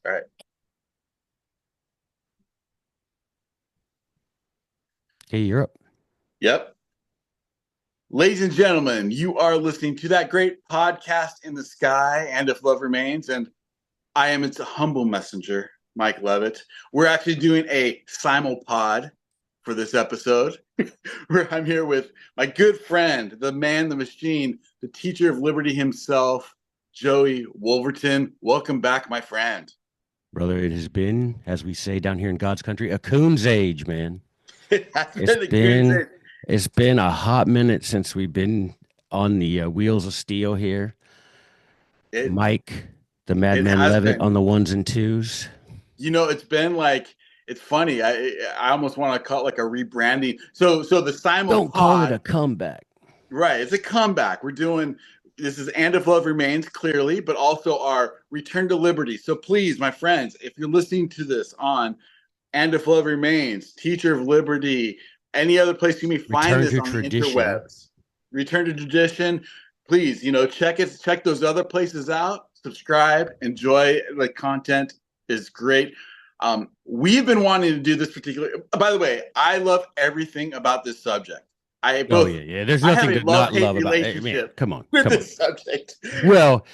All right. Hey, you're up. Yep. Ladies and gentlemen, you are listening to that great podcast in the sky, and if love remains. And I am its humble messenger, Mike Levitt. We're actually doing a simulpod for this episode, where I'm here with my good friend, the man, the machine, the teacher of liberty himself, Joey Wolverton. Welcome back, my friend. Brother, it has been, as we say down here in God's country, a coon's age, man. It has It's been a good been day. it's been a hot minute since we've been on the wheels of steel here. It Mike, the it Madman has Levitt been. on the ones and twos. It's been like it's funny. I almost want to call it like a rebranding. So the Don't call it simulpod, a comeback. right? It's a comeback. We're doing this is and if love remains clearly, but also our return to liberty. So please, my friends, if you're listening to this on and if love remains, teacher of liberty, any other place you may find Return this to on the tradition. interwebs, return to tradition. Please, check those other places out. Subscribe, enjoy the content is great. We've been wanting to do this particular. By the way, I love everything about this subject. I Oh both yeah, yeah. There's I have nothing a to not love hate love about it. Man, relationship come on, with come on. this subject. Well,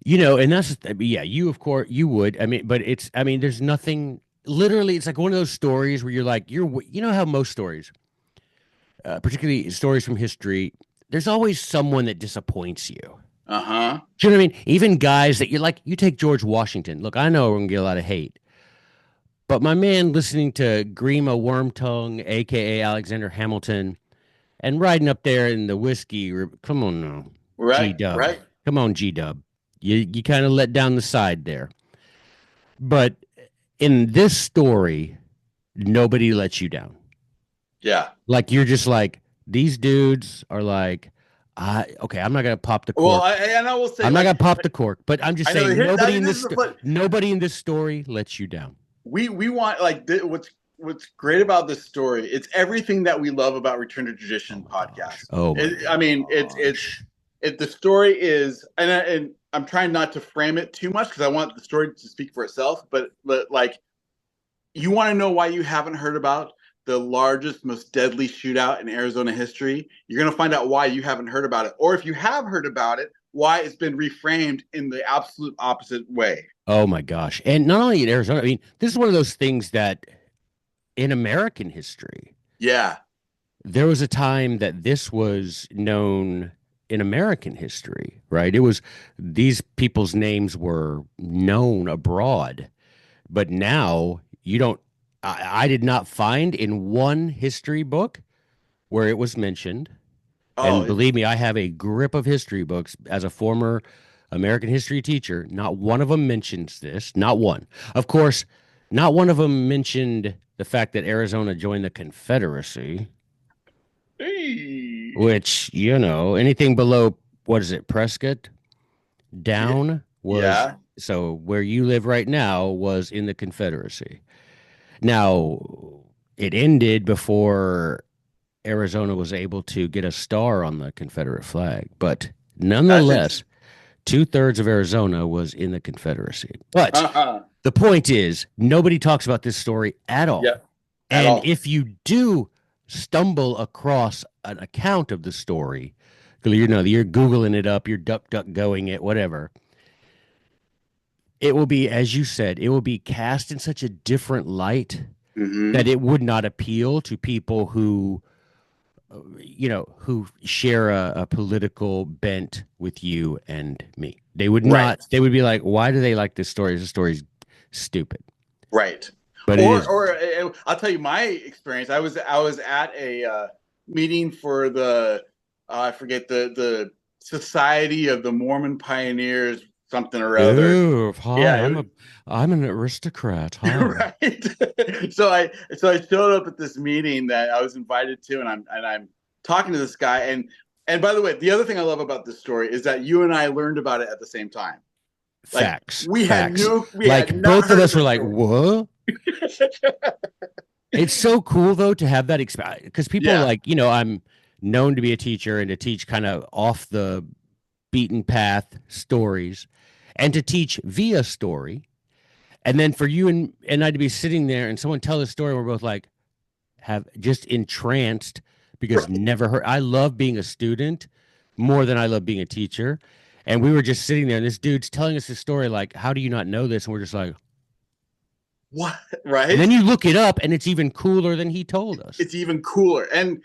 and that's yeah, you of course you would. I mean, but there's nothing literally it's like one of those stories where you're like, you know how most stories particularly stories from history, there's always someone that disappoints you. Uh huh. Do you know what I mean? Even guys that you're like, you take George Washington. Look, I know we're gonna get a lot of hate, but my man listening to Grima Wormtongue, aka Alexander Hamilton, and riding up there in the whiskey, come on now, G Right. Dub, Right. come on G Dub, you kind of let down the side there. But in this story, nobody lets you down. Yeah. Like you're just like these dudes are like, okay, I'm not gonna pop the Well, cork. and I will say, I'm not gonna pop the cork, but I'm just I know. saying I mean, this is the fun. nobody in this story lets you down. We want what's great about this story. It's everything that we love about Return to Oh Tradition my gosh. podcast. Oh my I mean, it's gosh. the story is, and I'm trying not to frame it too much because I want the story to speak for itself. But like, you want to know why you haven't heard about the largest, most deadly shootout in Arizona history? You're going to find out why you haven't heard about it, or if you have heard about it, why it's been reframed in the absolute opposite way. Oh my gosh. And not only in Arizona, I mean, this is one of those things that in American history, Yeah. there was a time that this was known in American history, right? It was these people's names were known abroad. But now you don't, I did not find in one history book where it was mentioned. Oh, And believe me, I have a grip of history books as a former American history teacher. Not one of them mentions this. Not one. Of course, not one of them mentioned the fact that Arizona joined the Confederacy, hey. which, anything below, what is it, Prescott down was, Yeah. so where you live right now was in the Confederacy. Now, it ended before Arizona was able to get a star on the Confederate flag, but That's nonetheless, interesting. two-thirds of Arizona was in the Confederacy. But Uh-huh. the point is, nobody talks about this story at Yeah. all. At And all. if you do stumble across an account of the story, you're Googling it up, you're duck duck going it, whatever. It will be, as you said, it will be cast in such a different light that Mm-hmm. it would not appeal to people who share a political bent with you and me. They would Right. not, they would be like, why do they like this story? This story's stupid. Right. But it is, Or I'll tell you my experience. I was at a meeting for the I forget the Society of the Mormon Pioneers, something or other. ooh, hi, Yeah, it was I'm an aristocrat. Hi. right. So I showed up at this meeting that I was invited to, and I'm talking to this guy, and by the way, the other thing I love about this story is that you and I learned about it at the same time. Like Facts, facts. we had Like not both of heard of us were the like, story. what? It's so cool though to have that experience because people Yeah. like, I'm known to be a teacher and to teach kind of off the beaten path stories and to teach via story. And then for you and I to be sitting there and someone tell the story, we're both like, have just entranced because Right. never heard. I love being a student more than I love being a teacher. And we were just sitting there, and this dude's telling us this story, like, how do you not know this? And we're just like, What? and Right? then you look it up, and it's even cooler than he told us. It's even cooler. And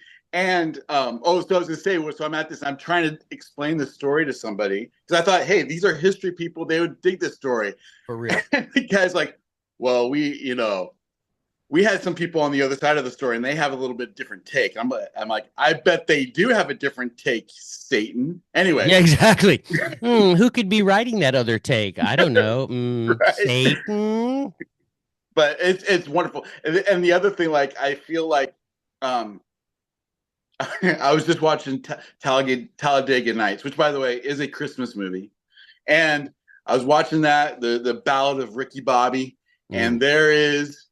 oh, so I was gonna say, so I'm at this. I'm trying to explain the story to somebody because I thought, hey, these are history people. They would dig this story. For real. And the guy's like, well, we had some people on the other side of the story, and they have a little bit different take. I'm like, I bet they do have a different take, Satan. Anyway, Yeah, exactly. Who could be writing that other take? I don't know. right? Satan. But it's wonderful. And the other thing, like, I feel like um, I was just watching Talladega Nights, which, by the way, is a Christmas movie, and I was watching that the Ballad of Ricky Bobby, and Mm, there is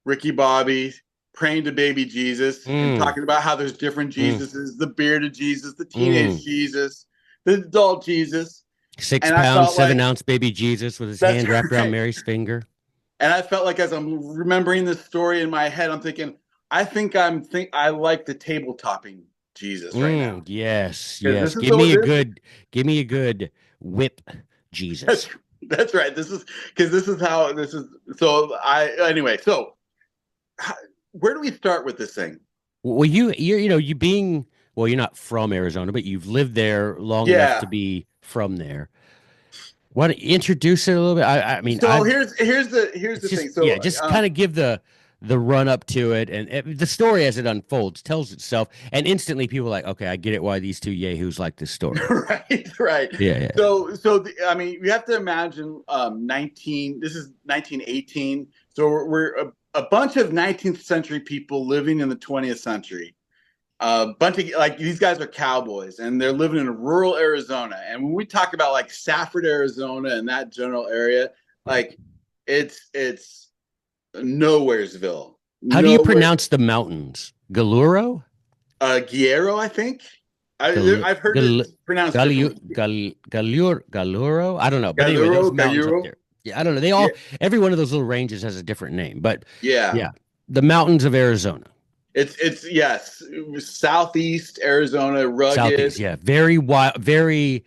Ricky Bobby praying to baby Jesus and mm, talking about how there's different mm, Jesuses, the bearded Jesus, the teenage mm. Jesus, the adult Jesus, Six and I pounds, felt seven like ounce baby Jesus with his that's hand wrapped around right. Mary's finger. And I felt like as I'm remembering this story in my head, I'm thinking, I like the table topping Jesus right now Yes, because yes. this is the Give me a good whip, that's Jesus. that's right. This is because this is how this is. So I anyway. So how, where do we start with this thing? Well, you know, you being, well, you're not from Arizona, but you've lived there long enough to Yeah. be from there. Want to introduce it a little bit? I mean, So here's it's the just, thing. yeah, So just kind of give the run up to it, and the story as it unfolds tells itself, and instantly people are like, okay, I get it why these two yahoos like this story. right. Yeah, yeah. I mean, you have to imagine 19. This is 1918. So we're a bunch of 19th century people living in the 20th century. A bunch of like these guys are cowboys and they're living in rural Arizona. And when we talk about like Safford, Arizona, and that general area, like it's nowheresville, How do you nowhere. pronounce the mountains? Galuro? Guerrero, I think. Gal, I've heard gal, it pronounced differently. Galuro? I don't know. But anyway, Galuro, those mountains up Galuro. there. Yeah, I don't know. Yeah, Every one of those little ranges has a different name. But yeah. yeah, the mountains of Arizona. It's yes, southeast Arizona, Southeast, rugged. yeah. Very wild, very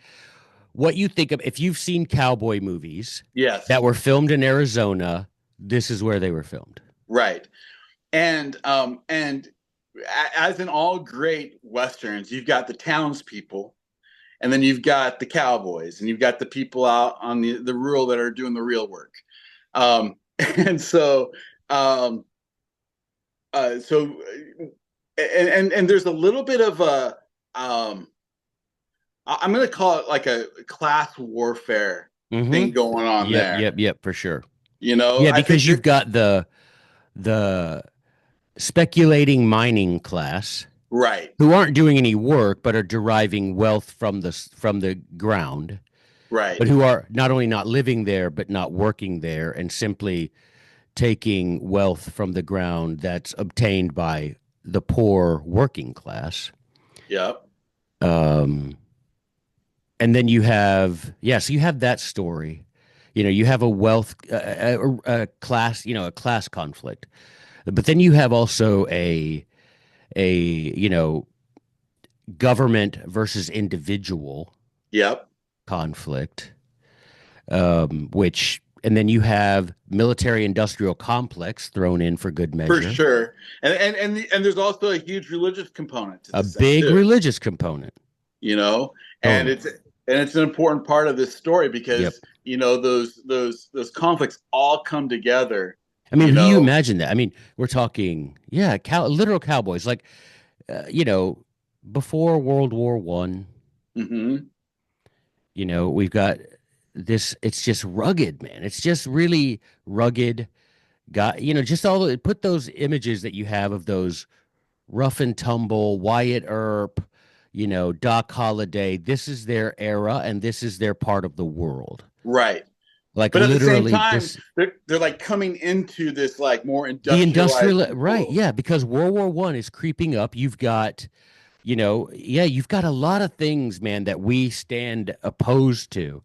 what you think of if you've seen cowboy movies that Yes, were filmed in Arizona, this is where they were filmed. right. And as in all great westerns, you've got the townspeople, and then you've got the cowboys, and you've got the people out on the rural that are doing the real work. And so so and there's a little bit of a I'm going to call it like a class warfare thing Mm-hmm. going on Yep, there. yep, yep, for sure. You know, Yeah, I think because you've that got the speculating mining class right, who aren't doing any work but are deriving wealth from the ground, but right, who are not only not living there but not working there and simply taking wealth from the ground that's obtained by the poor working class. yep, Um, and then you have, yeah, so you have that story. You know, you have a wealth, a class, you know, a class conflict, but then you have also you know, government versus individual yep, conflict, which, and then you have military industrial complex thrown in for good for measure, sure. And there's also a huge religious component to a this thing big too. religious component. You know, and Totally. it's an important part of this story Yep. because you know those conflicts all come together. I mean, You can you know, imagine that? I mean, we're talking, yeah, literal cowboys, like, you know, before World War I, hmm you know, we've got this, it's just rugged, man. It's just really rugged. Got, you know, just put those images that you have of those rough and tumble, Wyatt Earp, you know, Doc Holliday. This is their era and this is their part of the world. right. Like But at the same literally time, this, they're like coming into this like more the industrialized industrial, right. world. Yeah. Because World War I is creeping up. You've got, you know, yeah, you've got a lot of things, man, that we stand opposed to.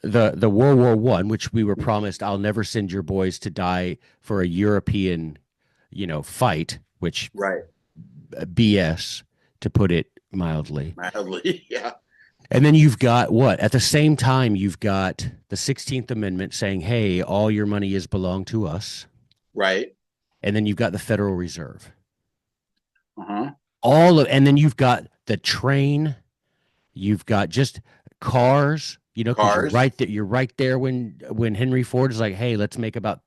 the World War One, which we were promised, I'll never send your boys to die for a European, fight, which Right. BS, to put it mildly. Mildly. Yeah. And then you've got what? At the same time, you've got the 16th Amendment saying, hey, all your money is belong to us. Right. And then you've got the Federal Reserve. Uh-huh. And then you've got the train, you've got just cars, because Cars. you're right there when Henry Ford is like, hey, let's make about,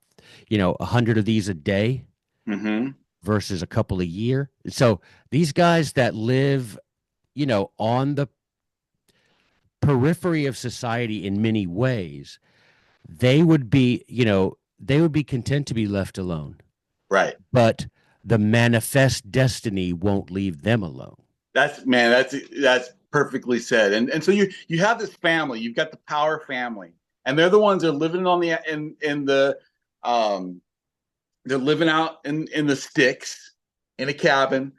100 of these a day Mm-hmm. versus a couple a year. So these guys that live, on the periphery of society in many ways, they would be, they would be content to be left alone. Right. But the manifest destiny won't leave them alone. That's perfectly said. And so you have this family, you've got the Power family, and they're the ones that are living on the in the they're living out in the sticks in a cabin.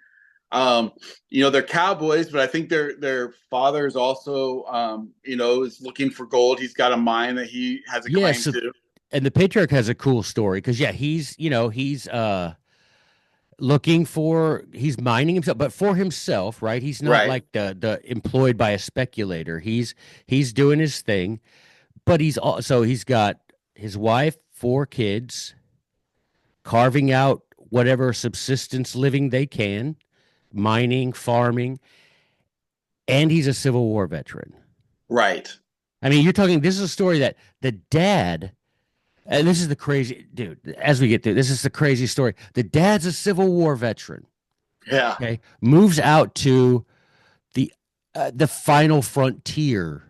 They're cowboys, but I think their father is also is looking for gold. He's got a mine that he has a Yeah, claim so to. and the patriarch has a cool story because he's he's mining himself, but for himself, right? He's not Right. like the employed by a speculator. He's doing his thing, but he's got his wife, 4 kids, carving out whatever subsistence living they can, mining, farming, and he's a Civil War veteran. Right. I mean, you're talking, this is a story that the dad, and this is the crazy, dude, as we get through, this is the crazy story. The dad's a Civil War veteran, Yeah. okay? Moves out to the final frontier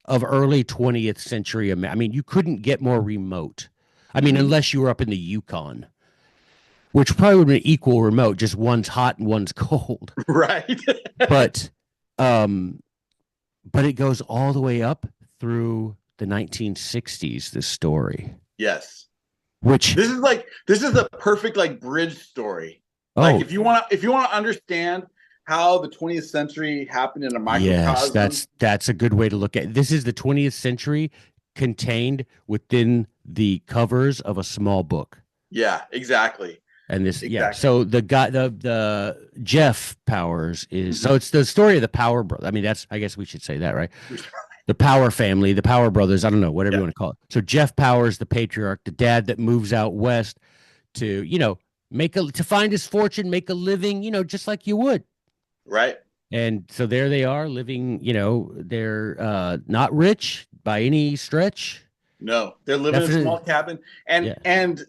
of early 20th century. I mean, you couldn't get more remote. I mean, Mm-hmm. unless you were up in the Yukon, which probably would be equal remote, just one's hot and one's cold. Right. But um but it goes all the way up through the 1960s, this story. Yes. Which This is the perfect like bridge story. Like oh if you want to understand how the 20th century happened in a yes, microcosm. that's a good way to look at it. This is the 20th century contained within the covers of a small book. Yeah, exactly. And this, yeah. Exactly. So the guy, the Jeff Powers is Mhm. so it's the story of the Power brother. I mean, I guess we should say that, right? The Power family, the Power brothers. I don't know, whatever you Yeah. want to call it. So Jeff Powers, the patriarch, the dad that moves out west to, to find his fortune, make a living, just like you would. Right. And so there they are living. They're not rich by any stretch. No, they're living in a Definitely, small cabin, and yeah. and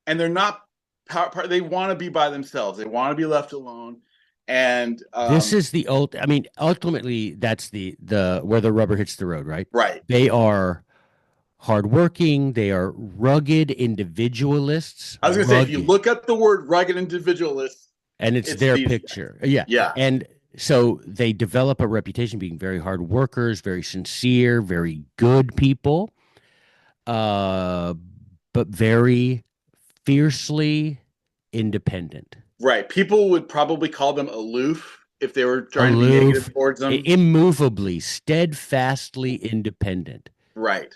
they're not they want to be by themselves. They want to be left alone, and This is the ult. I mean, ultimately, that's the where the rubber hits the road, right? right. They are hardworking. They are rugged individualists. I was gonna say, if you Rugged, look up the word rugged individualist, and it's it's their these guys. picture. Yeah, Yeah. and so they develop a reputation being very hard workers, very sincere, very good people, uh, but very fiercely independent. Right. People would probably call them aloof if they were trying to be Aloof, negative towards them. immovably, steadfastly independent. Right.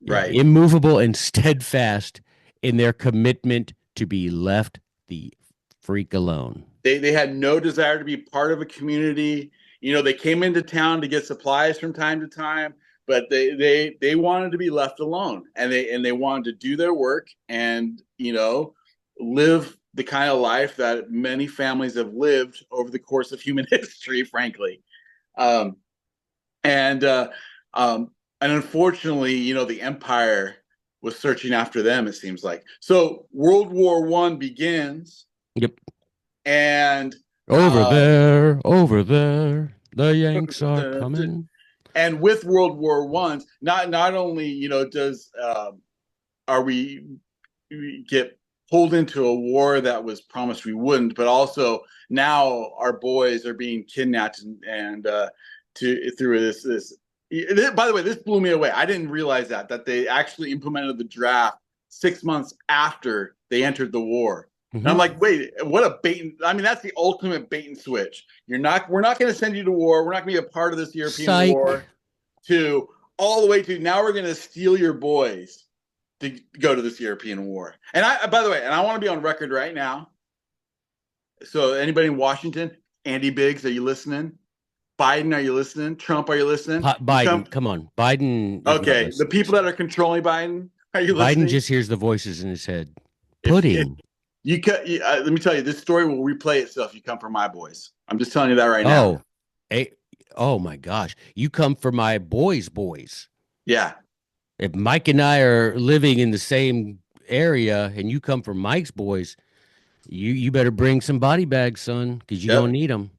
Yeah, Right. immovable and steadfast in their commitment to be left the freak alone. They had no desire to be part of a community. They came into town to get supplies from time to time, but they wanted to be left alone, and they wanted to do their work and live the kind of life that many families have lived over the course of human history, frankly. Um, and and unfortunately, the empire was searching after them. It seems like so. World War One begins, Yep. and uh, Over there, the Yanks are coming. and with World War Ones, not only does are we get pulled into a war that was promised we wouldn't, but also now our boys are being kidnapped and to through this. By the way, this blew me away. I didn't realize that they actually implemented the draft 6 months after they entered the war. And I'm Mhm. like, wait, what a I mean, that's the ultimate bait and switch. We're not going to send you to war. We're not going to be a part of this European Psych. war to, all the way to now we're going to steal your boys to go to this European war. And by the way, and I want to be on record right now. So anybody in Washington, Andy Biggs, are you listening? Biden, are you listening? Trump, are you listening? Biden, come on. Biden is not Okay, the listening. people that are controlling Biden, are you Biden listening? just hears the voices in his head. If Pudding. let me tell you, this story will replay itself. You come for my boys. I'm just telling you that right now. Oh, oh my gosh. You come for my boys. Yeah. If Mike and I are living in the same area and you come for Mike's boys, you better bring some body bags, son, because you're gonna Yep. need them.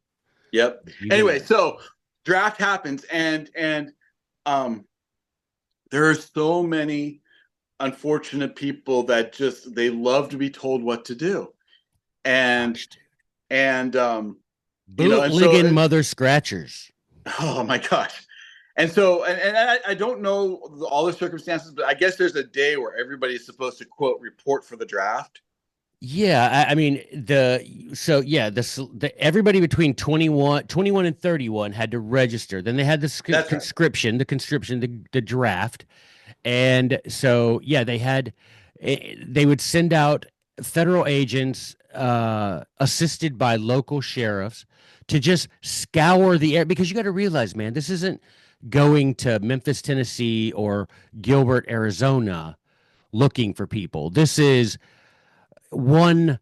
Yep. Anyway, so draft happens, and there are so many unfortunate people that just they love to be told what to do, and Gosh, and bootlegging mother scratchers. oh my gosh. And so, and I don't know all the circumstances, but I guess there's a day where everybody is supposed to quote report for the draft. Yeah, I mean everybody between 21 and 31 had to register. Then they had the That's right. the draft. And so yeah, they would send out federal agents assisted by local sheriffs to just scour the air because you got to realize, man, this isn't going to Memphis, Tennessee or Gilbert, Arizona looking for people. This is one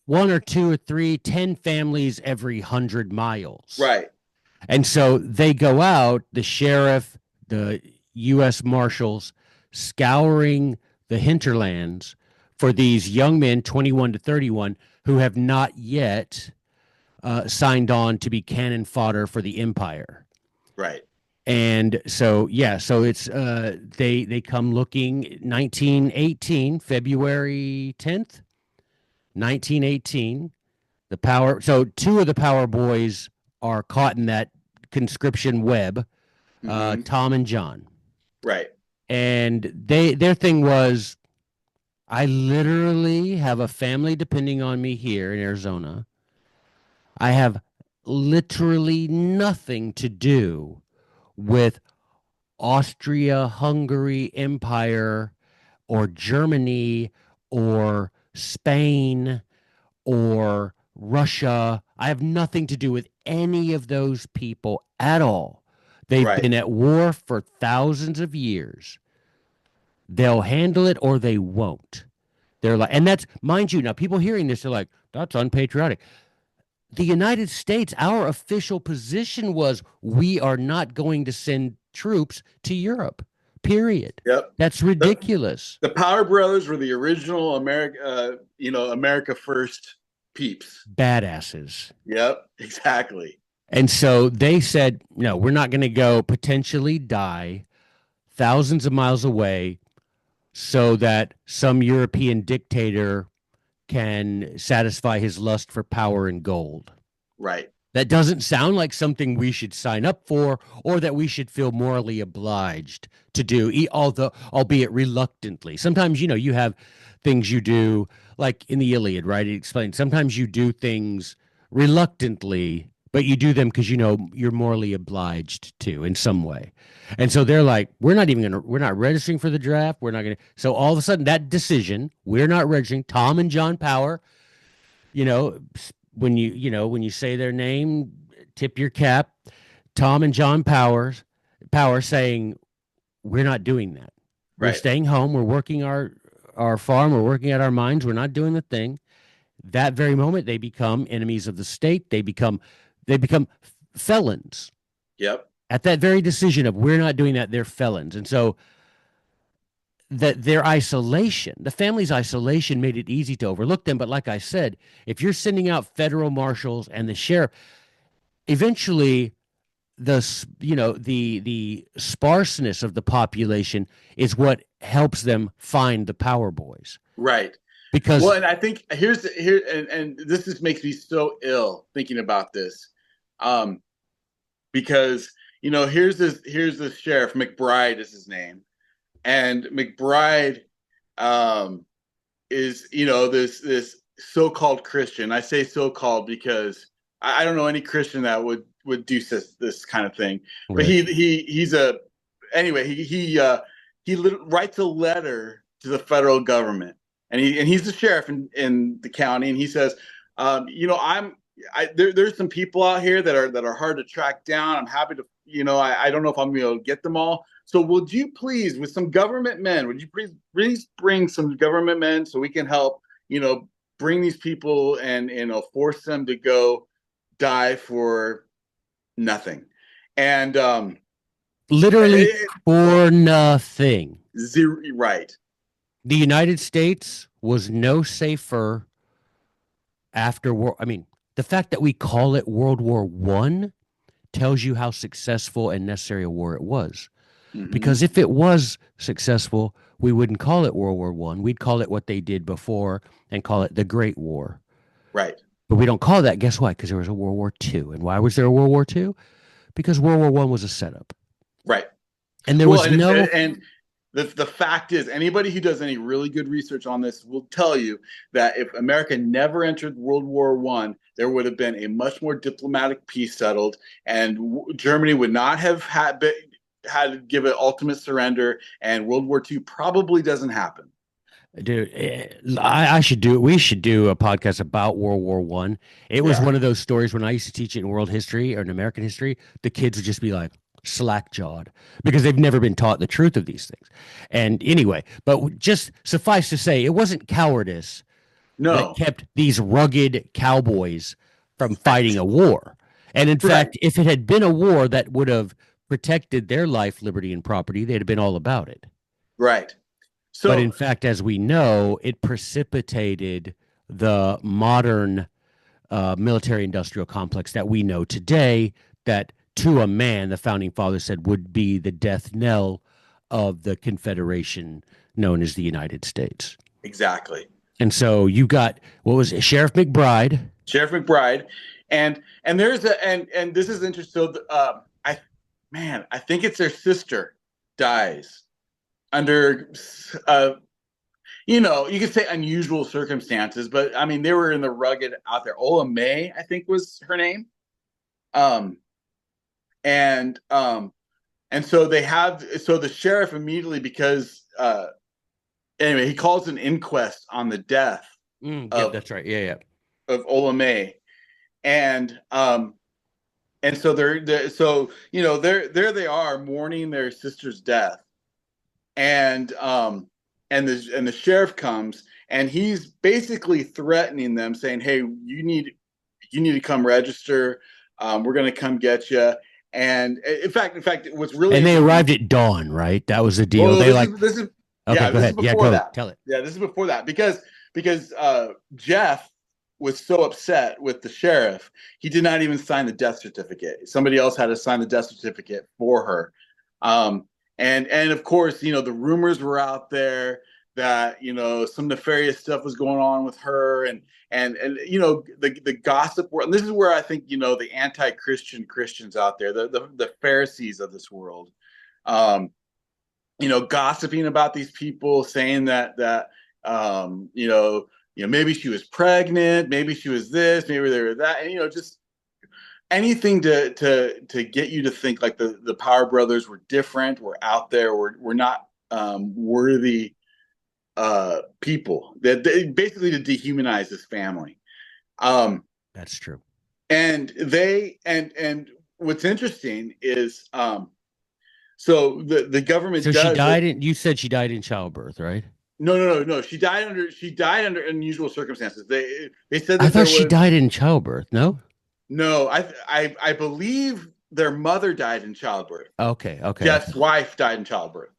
or two or three, 10 families every 100 miles. Right. And so they go out, the sheriff, the U.S. Marshals, scouring the hinterlands for these young men, 21 to 31, who have not yet signed on to be cannon fodder for the empire. Right. And so, yeah, so it's they come looking 1918, February 10th, 1918. So two of the Power Boys are caught in that conscription web, Tom and John. Right. And their thing was, I literally have a family depending on me here in Arizona. I have literally nothing to do with Austria-Hungary Empire or Germany or Spain or Russia. I have nothing to do with any of those people at all. They've been at war for thousands of years. They'll handle it or they won't. They're like, and that's, mind you, now people hearing this are like, that's unpatriotic. The United States, our official position was we are not going to send troops to Europe. Period. Yep. That's ridiculous. The Power Brothers were the original America First peeps. Badasses. Yep, exactly. And so they said, no, we're not going to go potentially die thousands of miles away so that some European dictator can satisfy his lust for power and gold. Right. That doesn't sound like something we should sign up for or that we should feel morally obliged to do, albeit reluctantly. Sometimes, you have things you do, like in the Iliad, right? It explains sometimes you do things reluctantly, but you do them because you're morally obliged to in some way. And so they're like, we're not registering for the draft. We're not going to. So all of a sudden, that decision, we're not registering. Tom and John Power, when you say their name, tip your cap. Tom and John Power saying, we're not doing that. We're staying home. We're working our farm. We're working at our mines. We're not doing the thing. That very moment, they become enemies of the state. They become felons. Yep. At that very decision of we're not doing that, they're felons. And so that their isolation, the family's isolation made it easy to overlook them. But like I said, if you're sending out federal marshals and the sheriff, eventually the sparseness of the population is what helps them find the Power Boys. Right. Because and I think and this just makes me so ill thinking about this. Because here's this sheriff, McBride is his name, and McBride is this so-called Christian. I say so-called because I don't know any Christian that would do this kind of thing. Right. But he's a anyway, writes a letter to the federal government, and he's the sheriff in the county, and he says, there's some people out here that are hard to track down. I'm happy to, I don't know if I'm going to be able to get them all. So would you please, with some government men, would you please bring some government men so we can help, bring these people and force them to go die for nothing. And Literally for nothing. Zero, right. The United States was no safer after war. I mean, the fact that we call it World War One tells you how successful and necessary a war it was. Mm-hmm. Because if it was successful, we wouldn't call it World War One. We'd call it what they did before and call it the Great War. Right. But we don't call that. Guess why? Because there was a World War II. And why was there a World War II? Because World War One was a setup. Right. And there was the fact is, anybody who does any really good research on this will tell you that if America never entered World War One, there would have been a much more diplomatic peace settled, and Germany would not have had to give an ultimate surrender, and World War II probably doesn't happen. Dude, I should do it. We should do a podcast about World War One. It was one of those stories when I used to teach it in world history or in American history. The kids would just be like slack jawed because they've never been taught the truth of these things. And anyway, but just suffice to say, it wasn't cowardice that kept these rugged cowboys from fighting a war. And in fact, if it had been a war that would have protected their life, liberty, and property, they'd have been all about it. Right. So, but in fact, as we know, it precipitated the modern military-industrial complex that we know today, that to a man, the founding fathers said would be the death knell of the Confederation known as the United States. Exactly. And so you got, what was it, Sheriff McBride? Sheriff McBride. And there's and this is interesting. So I think it's their sister dies under you could say unusual circumstances, but I mean they were in the rugged out there. Ola May, I think, was her name. And so the sheriff immediately, because anyway, he calls an inquest on the death that's right. Yeah. Of Ola May. And so there they are mourning their sister's death. And the sheriff comes and he's basically threatening them, saying, "Hey, you need to come register. We're going to come get you." And in fact, what's really, and they arrived at dawn, right? That was the deal. Well, this is okay. Go ahead. Go that. Tell it. Yeah, this is before that because Jeff was so upset with the sheriff, he did not even sign the death certificate. Somebody else had to sign the death certificate for her. And of course, the rumors were out there that, some nefarious stuff was going on with her and the gossip world. And this is where I think, the anti-Christian Christians out there, the Pharisees of this world, gossiping about these people, saying that maybe she was pregnant, maybe she was this, maybe they were that, and just anything to get you to think like the Power Brothers were different, were out there, were not worthy people, that basically to dehumanize this family. That's true. And what's interesting is so the government. So she died you said she died in childbirth, right? No. She died under unusual circumstances. They said that I thought she died in childbirth. No, I believe their mother died in childbirth. Okay. Jeff's wife died in childbirth.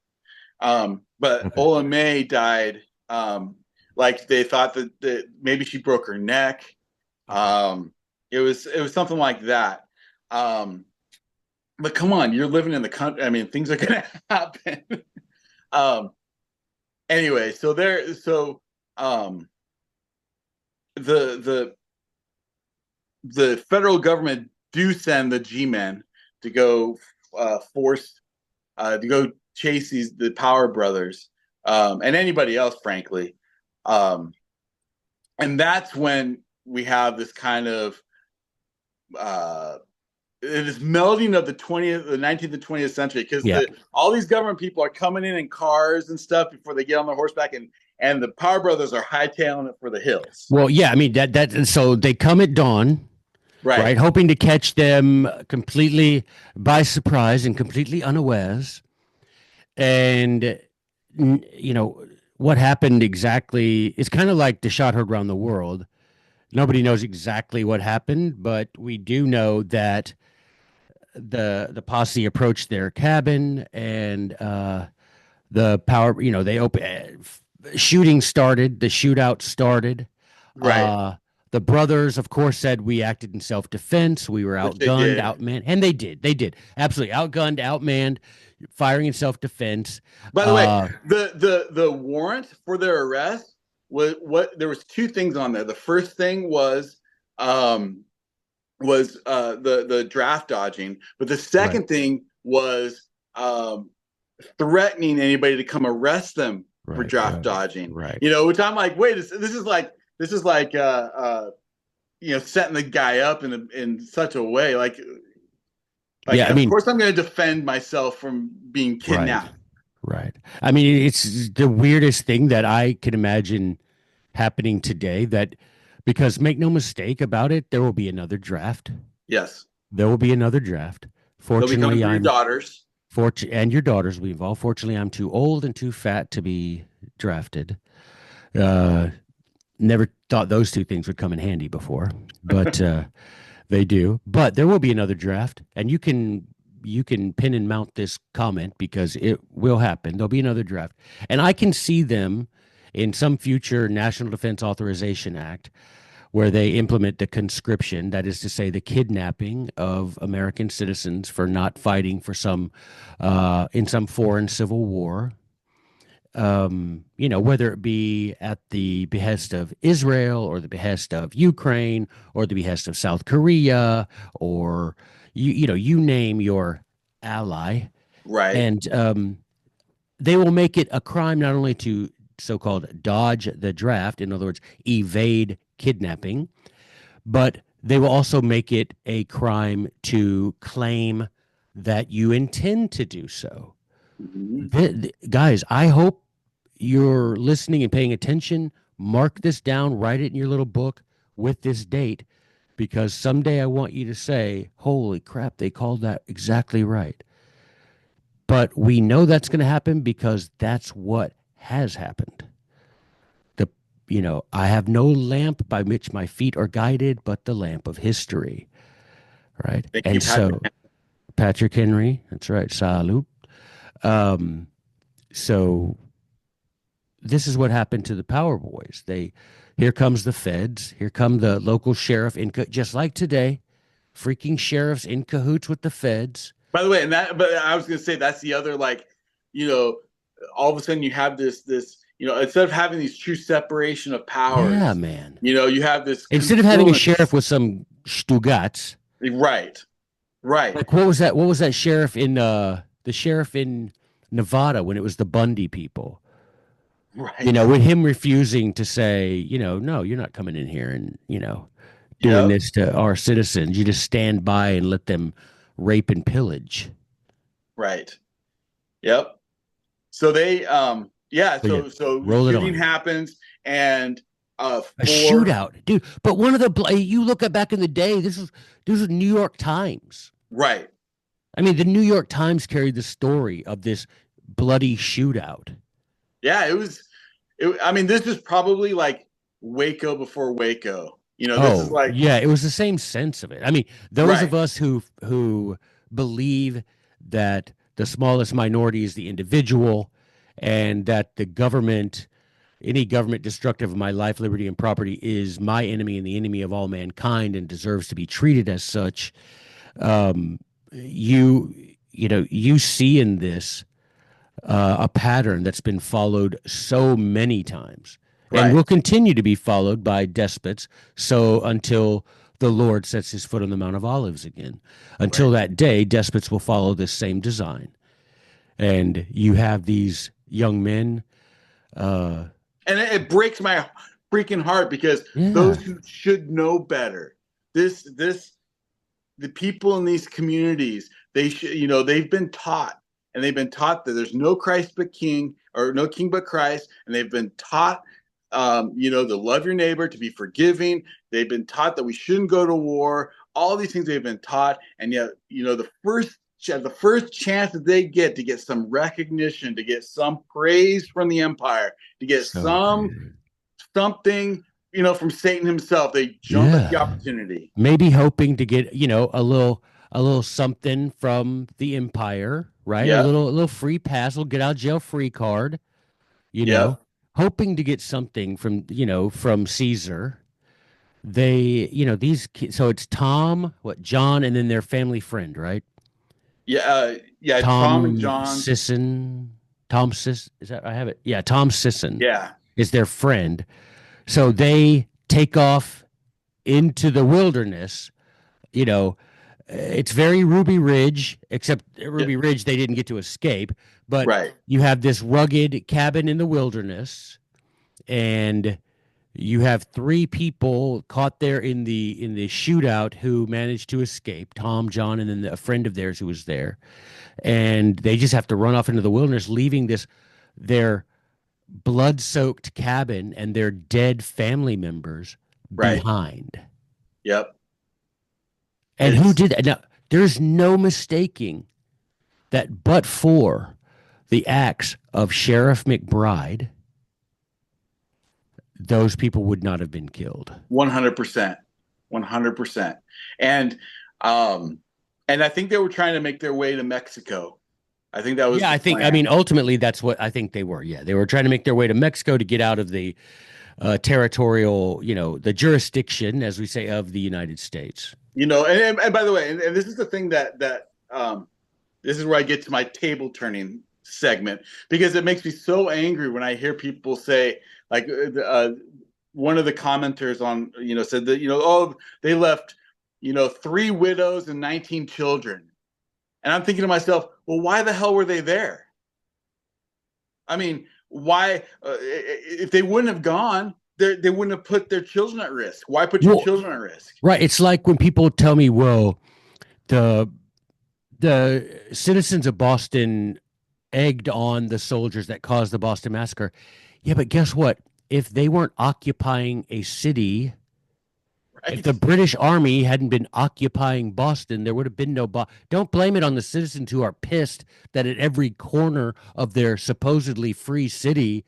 But Ola May died. Like they thought that maybe she broke her neck. It was something like that. But come on, you're living in the country. I mean, things are going to happen. Anyway, the federal government do send the G-men to go to go chase the Power Brothers and anybody else, frankly. And that's when we have this kind of this melding of the 19th and 20th century, because Yeah. all these government people are coming in cars and stuff before they get on their horseback, and the Power Brothers are hightailing it for the hills. Well, yeah, I mean that so they come at dawn, Right, right, hoping to catch them completely by surprise and completely unawares. And you know what happened exactly? It's kind of like the shot heard around the world. Nobody knows exactly what happened, but we do know that the posse approached their cabin and the power. They open shooting started. The shootout started. right. Uh, the brothers, of course, said we acted in self-defense. We were Which they outgunned, did. outmanned, and they did. They did absolutely outgunned, outmanned, firing in self-defense. By the way, Uh, the warrant for their arrest was what there was two things on there. The first thing um the draft dodging, but the right, second thing was threatening anybody to come arrest them for right, draft right, dodging. right. Which I'm like, wait, this is like setting the guy up in such a way, like Yeah, I of mean, course I'm going to defend myself from being right, kidnapped. right. I mean, it's the weirdest thing that I can imagine happening today. That because make no mistake about it, there will be another draft. Yes, There will be another draft. they'll be coming Fortunately, for your I'm daughters. and your daughters will be involved. Fortunately, I'm too old and too fat to be drafted. Uh, Never thought those two things would come in handy before, but they do. But there will be another draft, and you can pin and mount this comment because it will happen. There'll be another draft, and I can see them in some future National Defense Authorization Act where they implement the conscription, that is to say, the kidnapping of American citizens for not fighting for in some foreign civil war. Whether it be at the behest of Israel or the behest of Ukraine or the behest of South Korea or you name your ally, Right. and they will make it a crime not only to so-called dodge the draft, in other words, evade kidnapping, but they will also make it a crime to claim that you intend to do so. Mhm. Guys, I hope you're listening and paying attention. Mark this down, write it in your little book with this date, because someday I want you to say, holy crap, they called that exactly right. But we know that's going to happen because that's what has happened. The I have no lamp by which my feet are guided, but the lamp of history. Right. Thank you, And Patrick. so Patrick Henry, that's right. Salute. Um, so this is what happened to the Power Boys. Here comes the feds. Here come the local sheriff just like today, freaking sheriffs in cahoots with the feds. By the way, but I was going to say that's the other, like, you know, all of a sudden you have this, instead of having these true separation of Yeah, powers, man. you have this Instead of having a confluence. sheriff with some stugats, Right, right, like what was that? What was that sheriff in the sheriff in Nevada when it was the Bundy people? right. With him refusing to say, no, you're not coming in here and, doing Yep, this to our citizens. You just stand by and let them rape and pillage. right. Yep. So yeah. So yeah, So roll it shooting on. happens, and A four. shootout, dude. But one of you look at back in the day, this was New York Times. Right. I mean, the New York Times carried the story of this bloody shootout. Yeah, it was. I mean, this is probably like Waco before Waco. This is Oh, like yeah, it was the same sense of it. I mean, those right, of us who believe that the smallest minority is the individual and that any government destructive of my life, liberty, and property is my enemy and the enemy of all mankind and deserves to be treated as such. Um, you see in this a pattern that's been followed so many times and right, will continue to be followed by despots so until the Lord sets his foot on the Mount of Olives again. Until right. that day, despots will follow this same design. And you have these young men. Uh, And it breaks my freaking heart, because those yeah, who should know better, this the people in these communities, they should, they've been taught, and they've been taught that there's no Christ but King, or no King but Christ, and they've been taught, to love your neighbor, to be forgiving. They've been taught that we shouldn't go to war. All these things they've been taught, and yet, the first chance that they get to get some recognition, to get some praise from the empire, to get So crazy. something, from Satan himself, they jump at the Yeah. opportunity. Maybe hoping to get, a little something from the empire, right? A Yep, little free pass, will get out of jail free card, you know, yep, hoping to get something from Caesar. They, these kids, so it's Tom, John, and then their family friend, right? yeah, yeah. Tom and Tom John. Sisson, Tom Sis, is that I have it? Yeah, Tom Sisson Yeah, is their friend. So they take off into the wilderness. You know, it's very Ruby Ridge, except at yeah, Ruby Ridge they didn't get to escape. But right, you have this rugged cabin in the wilderness, and you have three people caught there in the shootout who managed to escape. Tom, John, and then a friend of theirs who was there, and they just have to run off into the wilderness, leaving their blood-soaked cabin and their dead family members right. behind. Yep. And who It's did that? Now, there's no mistaking that but for the acts of Sheriff McBride, those people would not have been killed. 100%, 100%. And um, and I think they were trying to make their way to Mexico. I think that was Yeah, the I mean, plan. ultimately, that's what I think they were. Yeah, they were trying to make their way to Mexico to get out of the territorial, the jurisdiction, as we say, of the United States. And by the way, and this is the thing that this is where I get to my table turning segment, because it makes me so angry when I hear people say, like, one of the commenters on, said that, oh, they left, three widows and 19 children. And I'm thinking to myself, well, why the hell were they there? I mean, why, if they wouldn't have gone, they wouldn't have put their children at risk. Why put your Well, children at risk? right. It's like when people tell me, well, the the citizens of Boston egged on the soldiers that caused the Boston Massacre. Yeah, but guess what? If they weren't occupying a city, if Right? the British Army hadn't been occupying Boston, there would have been no. Don't blame it on the citizens who are pissed that at every corner of their supposedly free city,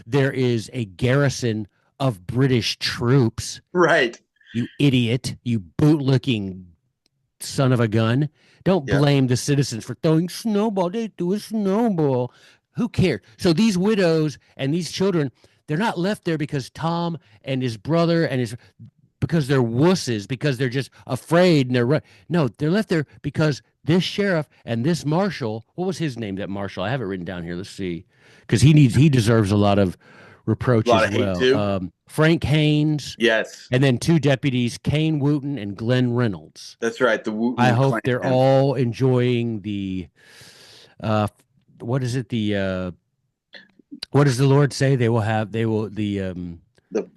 there is a garrison of British troops. Right. You idiot, you bootlicking son of a gun. Don't Yeah. blame the citizens for throwing snowball. They do a snowball. Who cares? So these widows and these children, they're not left there because Tom and his brother and his because they're wusses, because they're just afraid and no, they're left there because this sheriff and this marshal, what was his name? That marshal, I have it written down here. Let's see, because he deserves a lot of A reproach lot as of hate well. too. Frank Haynes, Yes. and then two deputies, Kane Wooten and Glenn Reynolds. That's right. The I Wooten hope they're clan. all enjoying the uh what is it what does the Lord say they will The that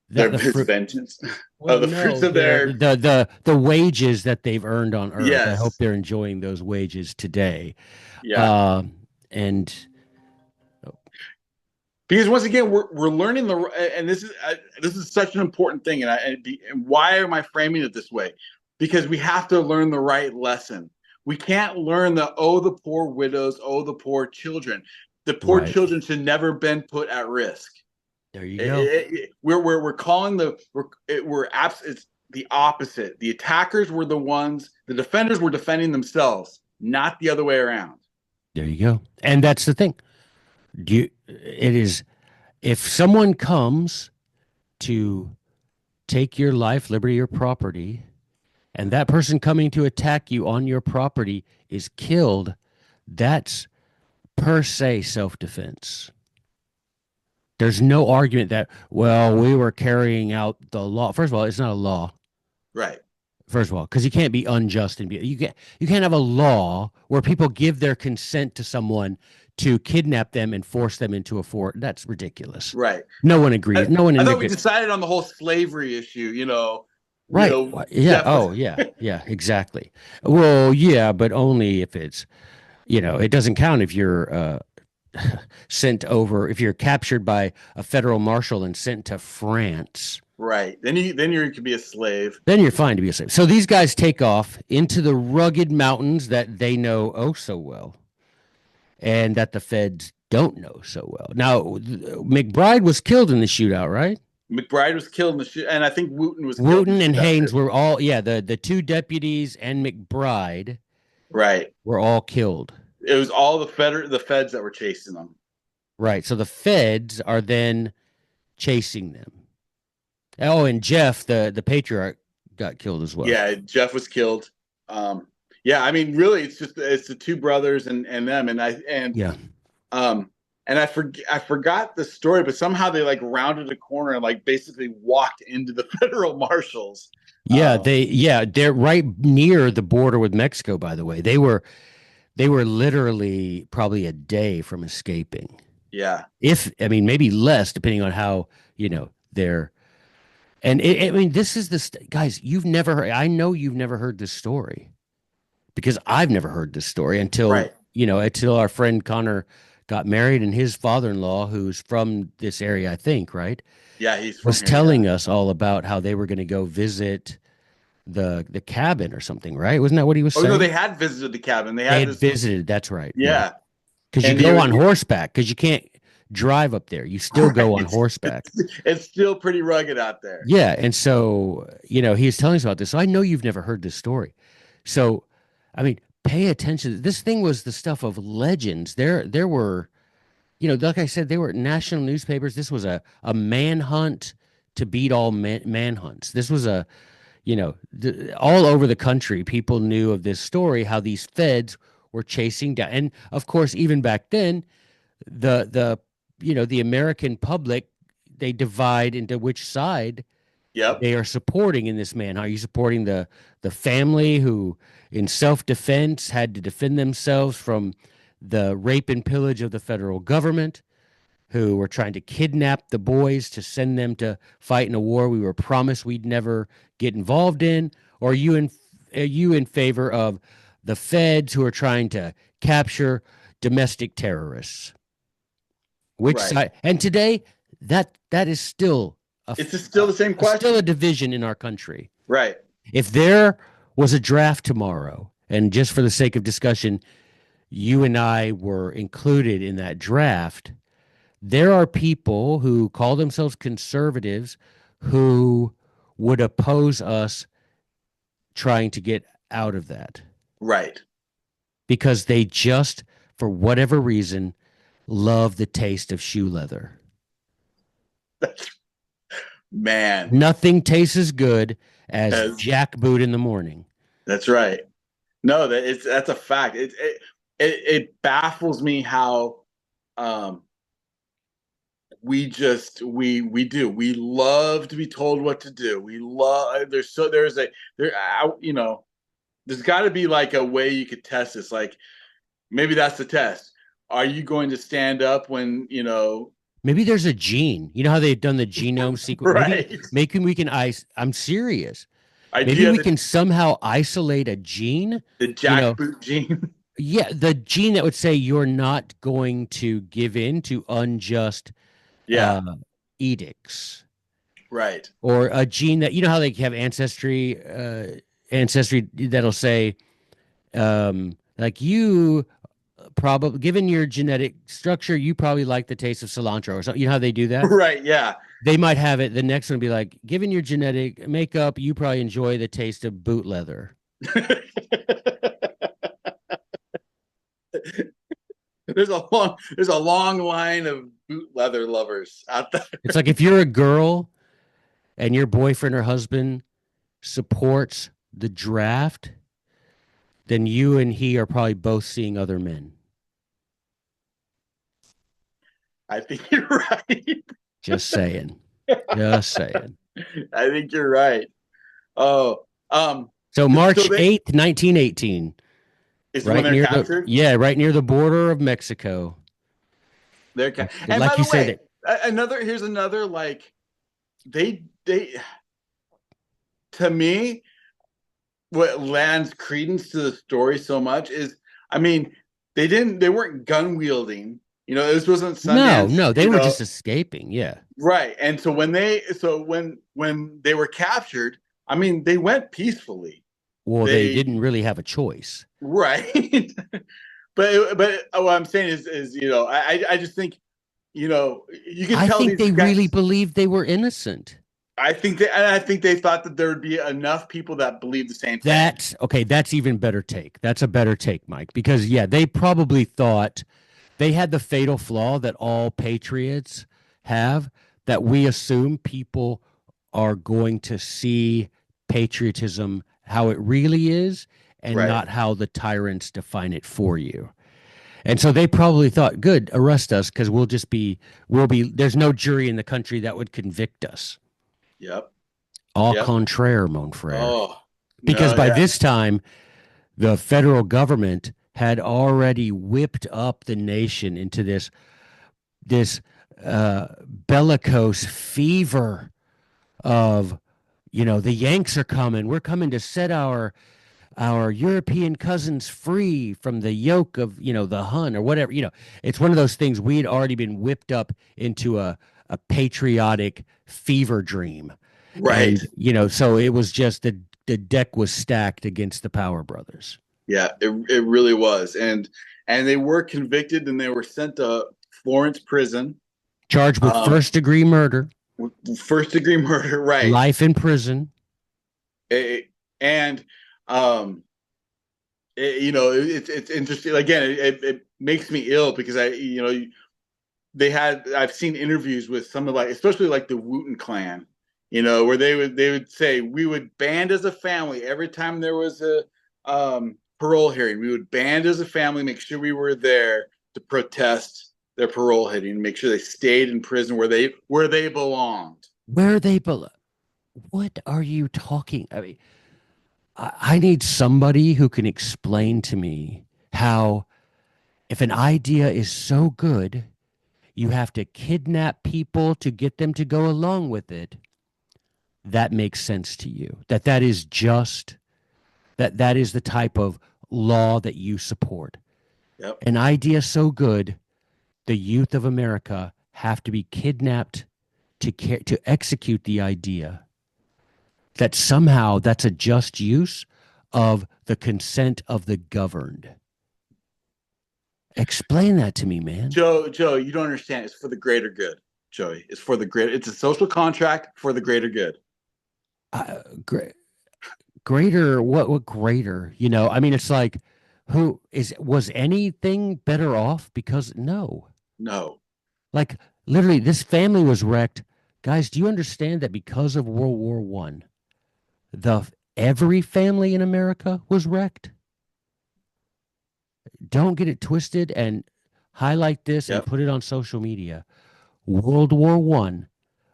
their the his fruit vengeance. Oh, well the fruits no of their their the wages that they've earned on earth. I hope yes. they're enjoying those wages today. Yeah. Um and Because once again, we're learning and this is such an important thing, and why am I framing it this way? Because we have to learn the right lesson. We can't learn the poor widows, the poor children. The poor right, children should never been put at risk. there you go. We're calling it's the opposite. The attackers were the defenders were defending themselves, not the other way around. There you go. And that's the thing. It is if someone comes to take your life, liberty, or property, and that person coming to attack you on your property is killed, that's per se self defense. There's no argument that, well, we were carrying out the law. First of all, it's not a law. Right. First of all, because you can't be unjust and you can't have a law where people give their consent to someone to kidnap them and force them into a fort. That's ridiculous. Right. No one agrees. No one I in thought we the decided on the whole slavery issue, Right. Yeah. Jeff was Oh, yeah. Yeah, exactly. Well, yeah, but only if it's, it doesn't count if you're sent over, if you're captured by a federal marshal and sent to France, right. Then you could be a slave. then you're fine to be a slave. So these guys take off into the rugged mountains that they know oh so well and that the feds don't know so well. Now, McBride was killed in the shootout, right? McBride was killed in the shoot, and I think Wooten was killed in Wooten the and shootout too. Haynes were all, yeah, the two deputies and McBride Right. were all killed. It was all the feds that were chasing them. Right. So the feds are then chasing them. Oh, and Jeff, the patriarch, got killed as well. Yeah, Jeff was killed. Yeah, I mean, really, it's the two brothers and them, Yeah. um I forgot the story, but somehow they like rounded a corner and like basically walked into the federal marshals. Yeah, they're right near the border with Mexico, by the way. They were literally probably a day from escaping. Yeah, If I mean maybe less depending on how, they're and I mean this is guys, you've never heard, I know you've never heard this story because I've never heard this story until, right. until our friend Connor got married and his father-in-law, who's from this area, I think, right, Yeah, he's from was here. Yeah. telling us all about how they were going to go visit the cabin or something, right? Wasn't that what he was Oh no, saying? they had visited the cabin. They They had had this. visited, that's right. Yeah. Yeah, Because you and go on horseback because you can't drive up there. You still go on right. horseback. It's still pretty rugged out there. Yeah. And so, he's telling us about this. So I know you've never heard this story. So, I mean, pay attention. This thing was the stuff of legends. There were, like I said, they were national newspapers. This was a manhunt to beat all manhunts. This was all over the country, people knew of this story, how these feds were chasing down. And of course, even back then, the American public, they divide into which side Yep. they are supporting in this man. Are you supporting the family who, in self-defense, had to defend themselves from the rape and pillage of the federal government, who were trying to kidnap the boys to send them to fight in a war we were promised we'd never get involved in? Or are you in favor of the feds who are trying to capture domestic terrorists? Which Right. side? And today, that is still It's still the same still question. a division in our country. Right. If there was a draft tomorrow, and just for the sake of discussion, you and I were included in that draft, there are people who call themselves conservatives who would oppose us trying to get out of that Right. because they just, for whatever reason, love the taste of shoe leather. Man. Nothing tastes as good as As, jackboot in the morning. that's right. No, that's a fact. It baffles me how we love to be told what to do. We love there's got to be like a way you could test this. Like maybe that's the test. Are you going to stand up when Maybe there's a gene. You know how they've done the genome sequence? right? Maybe we can I'm serious. Maybe Idea we that can somehow isolate a gene. the You know, jackboot gene. yeah, the gene that would say you're not going to give in to unjust Yeah, edicts, right. or a gene that how they have ancestry that'll say like you probably, given your genetic structure, you probably like the taste of cilantro or something. You know how they do that? Right, yeah. They might have it. The next one be like, given your genetic makeup, you probably enjoy the taste of boot leather. there's a long line of boot leather lovers out there. It's like if you're a girl and your boyfriend or husband supports the draft, then you and he are probably both seeing other men. I think you're right. Just saying. Just saying. I think you're right. Oh, So March so 8th, 1918. is when they're captured. Right near the border of Mexico. And Like by you the way, said, here's another like they to me, what lends credence to the story so much is, I mean, they weren't gun wielding. This wasn't No, Sundance. no, they were just escaping. Yeah. Right. And so when they were captured, I mean, they went peacefully. Well, they They didn't really have a choice. right. But what I'm saying is I just think you can I tell think these they really guys. believed they were innocent. I think they thought that there would be enough people that believe the same thing. That's okay. That's even better take. That's a better take, Mike, because yeah, they probably thought they had the fatal flaw that all patriots have, that we assume people are going to see patriotism how it really is and Right. not how the tyrants define it for you. And so they probably thought, good, arrest us because there's no jury in the country that would convict us. Yep. Au Yep. contraire, mon frere. Oh Because no. by Yeah. this time, the federal government had already whipped up the nation into this bellicose fever of, the Yanks are coming. We're coming to set our European cousins free from the yoke of, the Hun or whatever. It's one of those things. We had already been whipped up into a patriotic fever dream. Right. And, so it was just the deck was stacked against the Power Brothers. Yeah. It really was, and they were convicted and they were sent to Florence prison. Charged with Um, first degree murder, First degree murder. Right. life in prison. And um, it's interesting. Again, it makes me ill because I've seen interviews with some of, like, especially like the Wooten clan, where they would say we would band as a family every time there was a parole hearing. We would band as a family, make sure we were there to protest their parole hearing, make sure they stayed in prison where they belonged. Where they belong. What are you talking? I mean, I need somebody who can explain to me how, if an idea is so good, you have to kidnap people to get them to go along with it. That makes sense to you. That is just that is the type of law that you support. Yep. An idea so good, the youth of America have to be kidnapped to execute the idea. That somehow that's a just use of the consent of the governed. Explain that to me, man. Joe, you don't understand. It's for the greater good, Joey. It's for the great. It's a social contract for the greater good. Great, greater, what greater? I mean, it's like, was anything better off? Because no, No. like literally, this family was wrecked. Guys, do you understand that because of World War One, the every family in America was wrecked? Don't get it twisted and highlight this and Yep. put it on social media. World War One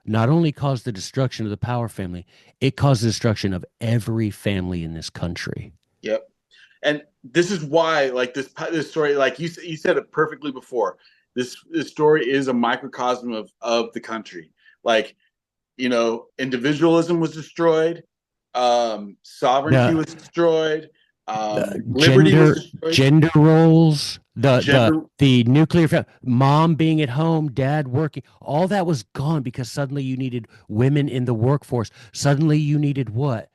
not only caused the destruction of the Power family, it caused the destruction of every family in this country. Yep. And this is why, like, this story, like you said it perfectly before. This story is a microcosm of the country. Like, individualism was destroyed, sovereignty The was destroyed, liberty was gender destroyed, gender roles, gender. the nuclear mom being at home, dad working, all that was gone because suddenly you needed women in the workforce. Suddenly you needed what?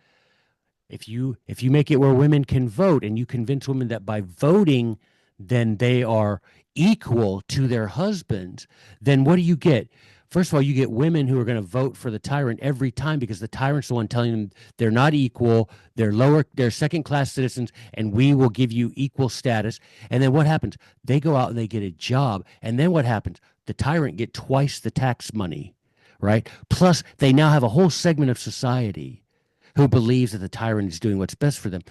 If you make it where women can vote and you convince women that by voting then they are equal to their husbands, then what do you get? First of all, you get women who are going to vote for the tyrant every time because the tyrant's the one telling them they're not equal, they're second class citizens, and we will give you equal status. And then what happens? They go out and they get a job. And then what happens? The tyrant get twice the tax money, right? Plus, they now have a whole segment of society who believes that the tyrant is doing what's best for them.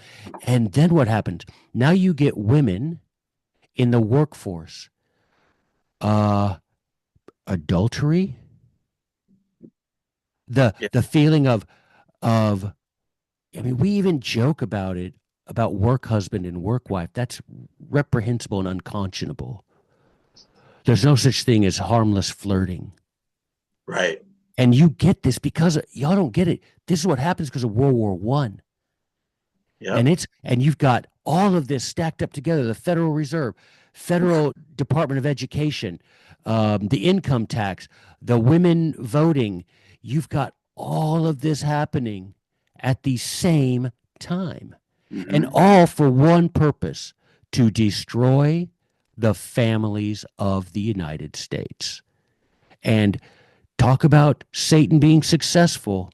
And then what happens? Now you get women in the workforce. Adultery, the Yeah. the feeling of I mean, we even joke about it, about work husband and work wife. That's reprehensible and unconscionable. There's no such thing as harmless flirting. Right. And you get this because y'all don't get it. This is what happens because of World War One. Yep. And you've got all of this stacked up together, the Federal Reserve, Federal Department of Education, the income tax, the women voting. You've got all of this happening at the same time, and Hmm. all for one purpose: to destroy the families of the United States. And talk about Satan being successful.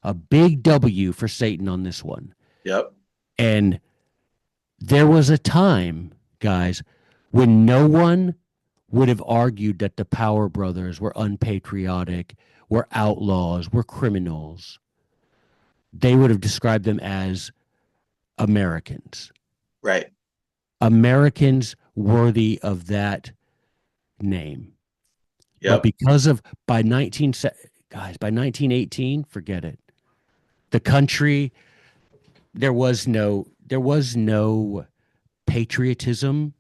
A big W for Satan on this one. Yep. And there was a time, guys, when no one would have argued that the Power Brothers were unpatriotic, were outlaws, were criminals. They would have described them as Americans. Right. Americans worthy of that name. But Yep. because of by 19 guys, by 1918, forget it. The country, there was no patriotism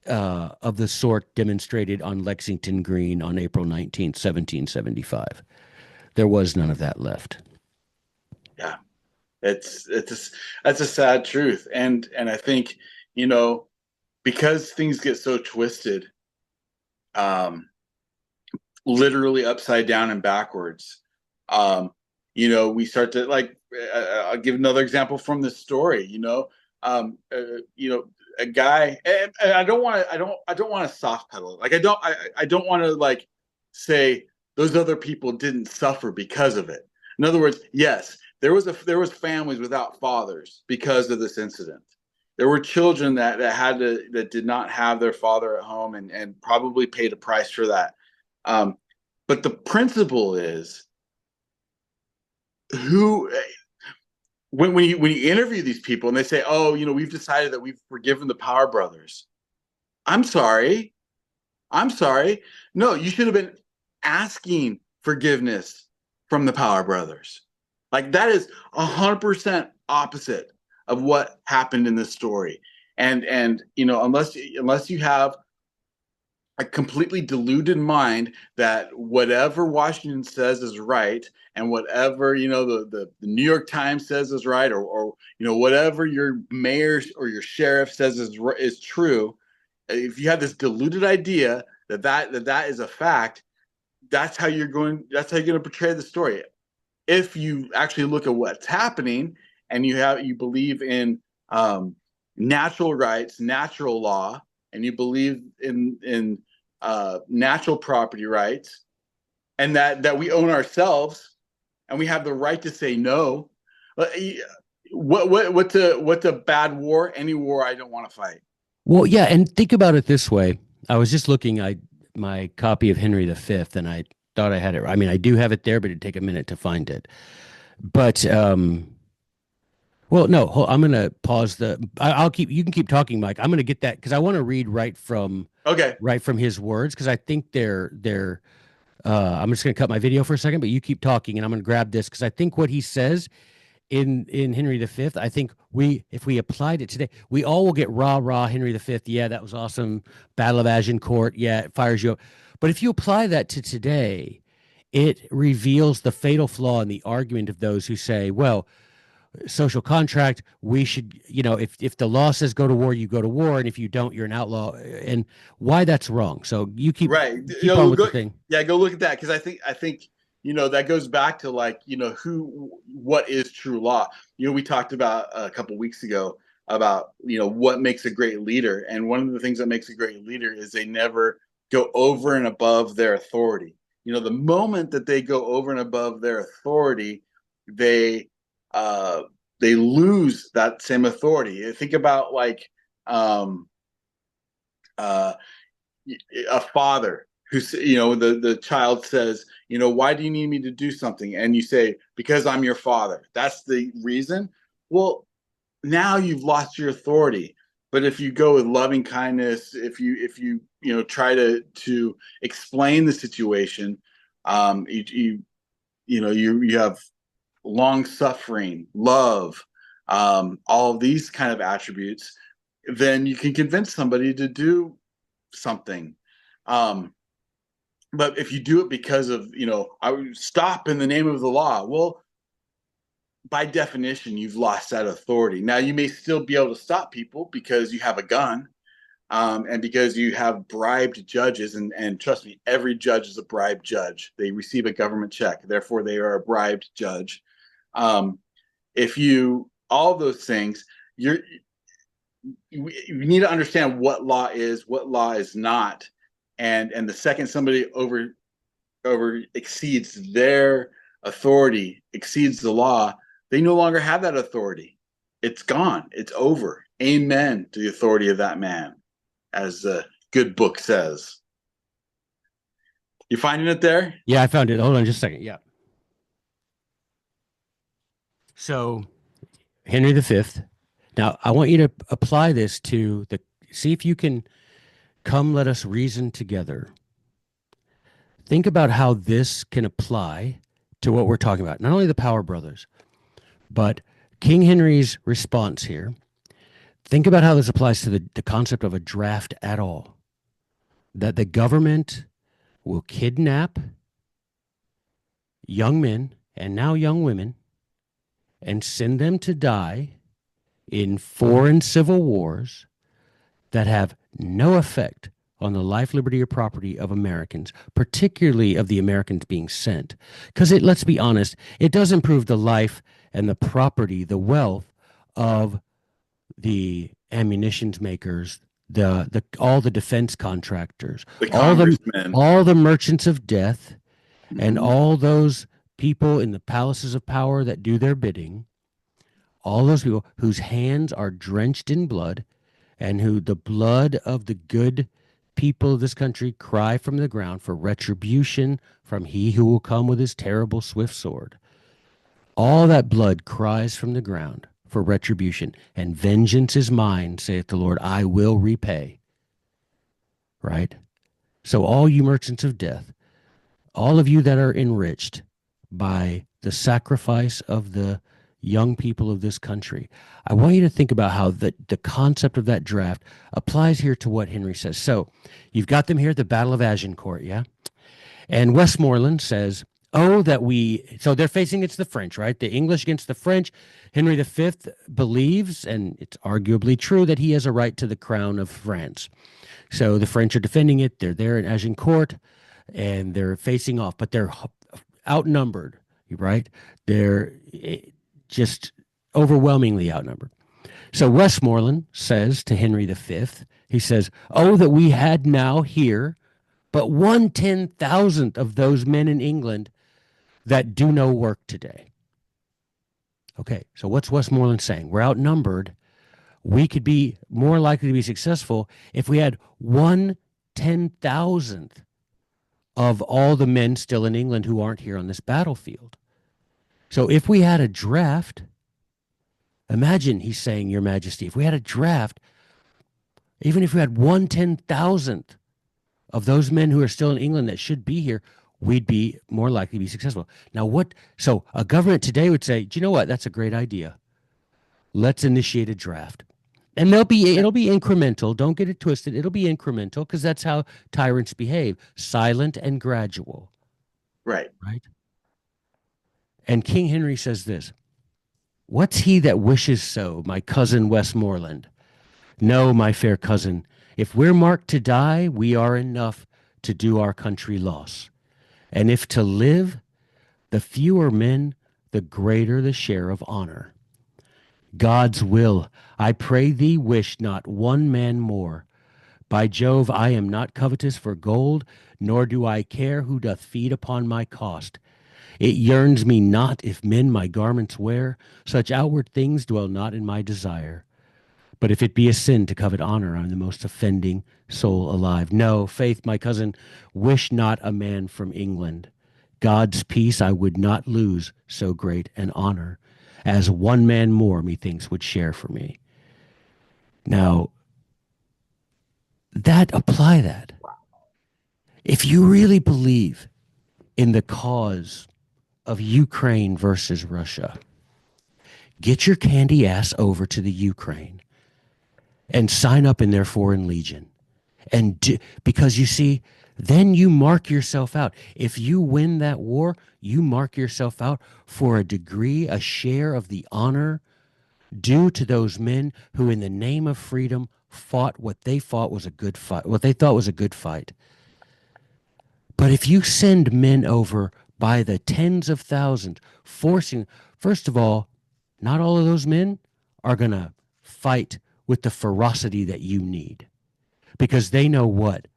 of the sort demonstrated on Lexington Green on April 19th, 1775. There was none of that left. Yeah. That's a sad truth. And I think, you know, because things get so twisted, um, literally upside down and backwards. Um, we start to like. I'll give another example from this story. A guy. And I don't want to. I don't want to soft pedal it. Like I don't want to like say those other people didn't suffer because of it. In other words, yes, there was families without fathers because of this incident. There were children that did not have their father at home and probably paid a price for that. Um, but the principle is who when you interview these people and they say, "Oh, we've decided that we've forgiven the Power Brothers." I'm sorry. I'm sorry. No, you should have been asking forgiveness from the Power Brothers. Like that is 100% opposite of what happened in this story. And unless you have a completely deluded mind that whatever Washington says is right, and whatever the New York Times says is right, or whatever your mayor or your sheriff says is true. If you have this deluded idea that is a fact, that's how you're going to portray the story. If you actually look at what's happening and you believe in natural rights, natural law, and you believe in natural property rights, and that we own ourselves and we have the right to say no. What's a bad war? Any war I don't want to fight. Well, yeah, and think about it this way. I was just looking I my copy of Henry V, and I thought I had it. I mean, I do have it there, but it'd take a minute to find it. But well, no, I'm gonna pause I'll keep. You can keep talking, Mike. I'm gonna get that because I want to read Okay. right from his words because I think they're. I'm just gonna cut my video for a second, but you keep talking, and I'm gonna grab this because I think what he says in Henry V, I think if we applied it today, we all will get rah Henry V. Yeah, that was awesome. Battle of Agincourt. Yeah, it fires you up. But if you apply that to today, it reveals the fatal flaw in the argument of those who say, well, social contract, we should, if the law says go to war, you go to war, and if you don't, you're an outlaw, and why that's wrong. So you keep Right. keep on with the Go, thing. yeah, go look at that because I think that goes back to like what is true law. We talked about a couple weeks ago about what makes a great leader, and one of the things that makes a great leader is they never go over and above their authority. The moment that they go over and above their authority, they uh, they lose that same authority. Think about like uh, a father who's the child says, why do you need me to do something, and you say, because I'm your father. That's the reason. Well, now you've lost your authority. But if you go with loving kindness, if you try to explain the situation, you have long suffering, love, all of these kind of attributes, then you can convince somebody to do something. Um, But if you do it because of, I would stop in the name of the law, well, by definition, you've lost that authority. Now, you may still be able to stop people because you have a gun, and because you have bribed judges, and trust me, every judge is a bribed judge. They receive a government check, therefore they are a bribed judge. Um, if you all those things, you need to understand what law is, what law is not, and the second somebody over exceeds their authority, exceeds the law, they no longer have that authority. It's gone. It's over. Amen to the authority of that man, as the good book says. You finding it there? Yeah, I found it. Hold on just a second. Yeah. So Henry V. Now I want you to apply this to see if you can come, let us reason together. Think about how this can apply to what we're talking about. Not only the Power Brothers, but King Henry's response here. Think about how this applies to the concept of a draft at all. That the government will kidnap young men and now young women and send them to die in foreign civil wars that have no effect on the life, liberty, or property of Americans, particularly of the Americans being sent. Because let's be honest, it does improve the life and the property, the wealth of the ammunitions makers, the all the defense contractors, The all the congressman. all the merchants of death, and Mhm. all those people in the palaces of power that do their bidding, all those people whose hands are drenched in blood, and who the blood of the good people of this country cry from the ground for retribution from he who will come with his terrible swift sword. All that blood cries from the ground for retribution, and vengeance is mine, saith the Lord, I will repay. Right? So, all you merchants of death, all of you that are enriched by the sacrifice of the young people of this country, I want you to think about how the concept of that draft applies here to what Henry says. So, you've got them here at the Battle of Agincourt, yeah? And Westmoreland says, oh, that we, so they're facing against the French, right? The English against the French. Henry V believes, and it's arguably true, that he has a right to the crown of France. So the French are defending it. They're there in Agincourt, and they're facing off, but they're outnumbered, right? They're just overwhelmingly outnumbered. So Westmoreland says to Henry V, he says, oh, that we had now here but 1/10,000th of those men in England that do no work today. Okay, so what's Westmoreland saying? We're outnumbered. We could be more likely to be successful if we had 1/10,000th of all the men still in England who aren't here on this battlefield. So if we had a draft, imagine, he's saying, Your Majesty, if we had a draft, even if we had 1/10,000th of those men who are still in England that should be here, we'd be more likely to be successful. Now, so a government today would say, do you know what? That's a great idea. Let's initiate a draft. And it'll be incremental. Don't get it twisted. It'll be incremental because that's how tyrants behave, silent and gradual. Right. Right. And King Henry says this, what's he that wishes so, my cousin Westmoreland? No, my fair cousin, if we're marked to die, we are enough to do our country loss. And if to live, the fewer men, the greater the share of honor. God's will, I pray thee, wish not one man more. By Jove, I am not covetous for gold, nor do I care who doth feed upon my cost. It yearns me not if men my garments wear, such outward things dwell not in my desire. But if it be a sin to covet honor, I'm the most offending soul alive. No, faith, my cousin, wish not a man from England. God's peace I would not lose so great an honor, as one man more, methinks, would share for me. Now, apply that. If you really believe in the cause of Ukraine versus Russia, get your candy ass over to the Ukraine and sign up in their foreign legion And because you see, then you mark yourself out. If you win that war, you mark yourself out for a degree, a share of the honor due to those men who, in the name of freedom, fought what they thought was a good fight, what they thought was a good fight. But if you send men over by the tens of thousands, forcing, first of all, not all of those men are going to fight with the ferocity that you need because they know what?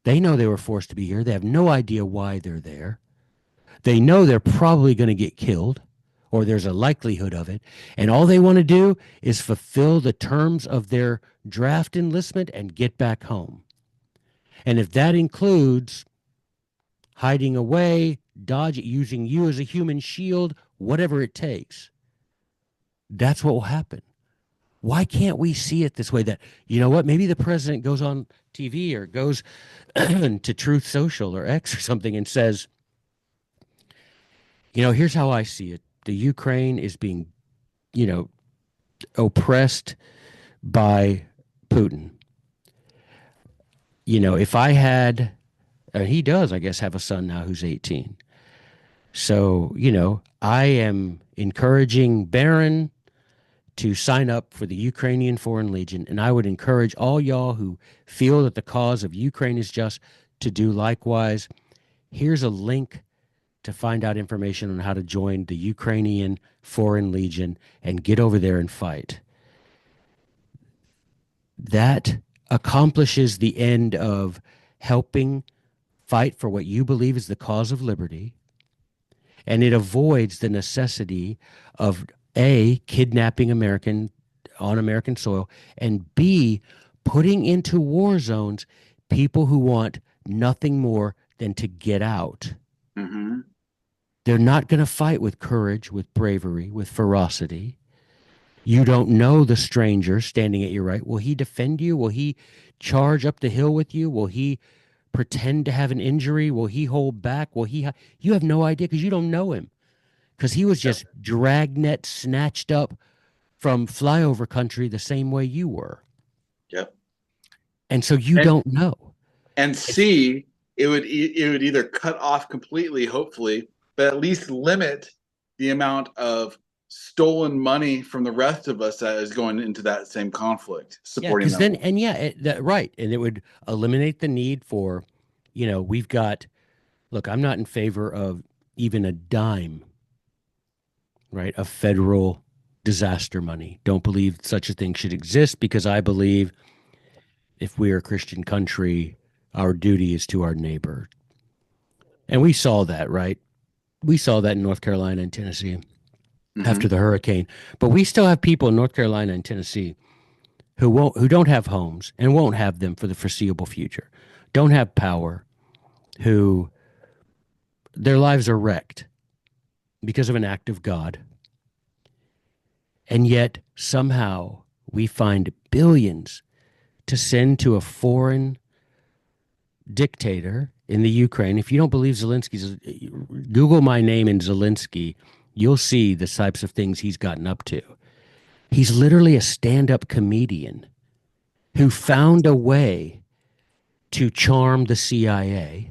They know they were forced to be here. They have no idea why they're there. They know they're probably going to get killed or there's a likelihood of it. And all they want to do is fulfill the terms of their draft enlistment and get back home. And if that includes hiding away, dodging, using you as a human shield, whatever it takes, that's what will happen. Why can't we see it this way? That, you know what, maybe the president goes on TV or goes to Truth Social or X or something and says, you know, here's how I see it. The Ukraine is being, you know, oppressed by Putin. You know, if I had, he does, I guess, have a son now who's 18. So, you know, I am encouraging Barron to sign up for the Ukrainian Foreign Legion. And I would encourage all y'all who feel that the cause of Ukraine is just to do likewise. Here's a link to find out information on how to join the Ukrainian Foreign Legion and get over there and fight. That accomplishes the end of helping fight for what you believe is the cause of liberty. And it avoids the necessity of A, kidnapping on American soil, and B, putting into war zones people who want nothing more than to get out. Mm-hmm. They're not going to fight with courage, with bravery, with ferocity. You don't know the stranger standing at your right. Will he defend you? Will he charge up the hill with you? Will he pretend to have an injury? Will he hold back? You have no idea because you don't know him. Because he was just dragnet snatched up from flyover country the same way you were. Yep. And so you don't know. And C, it would either cut off completely, hopefully, but at least limit the amount of stolen money from the rest of us that is going into that same conflict, supporting them. Right. And it would eliminate the need for, you know, we've got, look, I'm not in favor of even a dime, right, of federal disaster money. Don't believe such a thing should exist because I believe if we are a Christian country, our duty is to our neighbor. And we saw that, right? We saw that in North Carolina and Tennessee after the hurricane. But we still have people in North Carolina and Tennessee who don't have homes and won't have them for the foreseeable future, don't have power, who their lives are wrecked because of an act of God. And yet somehow we find billions to send to a foreign dictator in the Ukraine. If you don't believe Zelensky's, Google my name and Zelensky, you'll see the types of things he's gotten up to. He's literally a stand-up comedian who found a way to charm the CIA,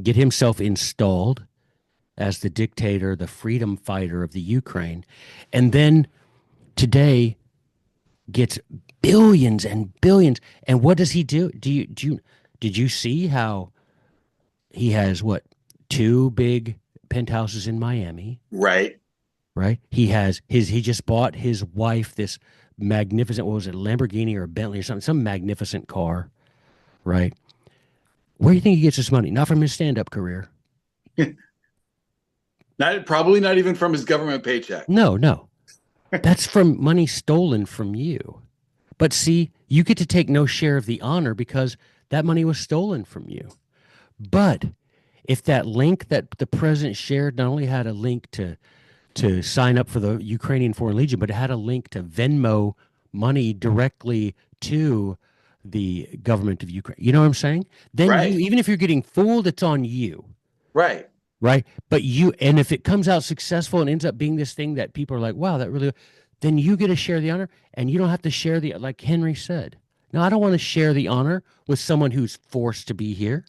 get himself installed as the dictator, the freedom fighter of the Ukraine, and then today gets billions and billions. And what does he do? Did you see how he has what, 2 big penthouses in Miami? Right. Right. He just bought his wife this magnificent, what was it, Lamborghini or a Bentley or something, some magnificent car. Right. Where do you think he gets this money? Not from his stand-up career. Probably not even from his government paycheck. No. That's from money stolen from you. But see, you get to take no share of the honor because that money was stolen from you. But if that link that the president shared not only had a link to sign up for the Ukrainian Foreign Legion, but it had a link to Venmo money directly to the government of Ukraine. You know what I'm saying? Then right. Even if you're getting fooled, it's on you. Right. Right. But and if it comes out successful and ends up being this thing that people are like, wow, that really, then you get to share the honor and you don't have to share like Henry said, No, I don't want to share the honor with someone who's forced to be here.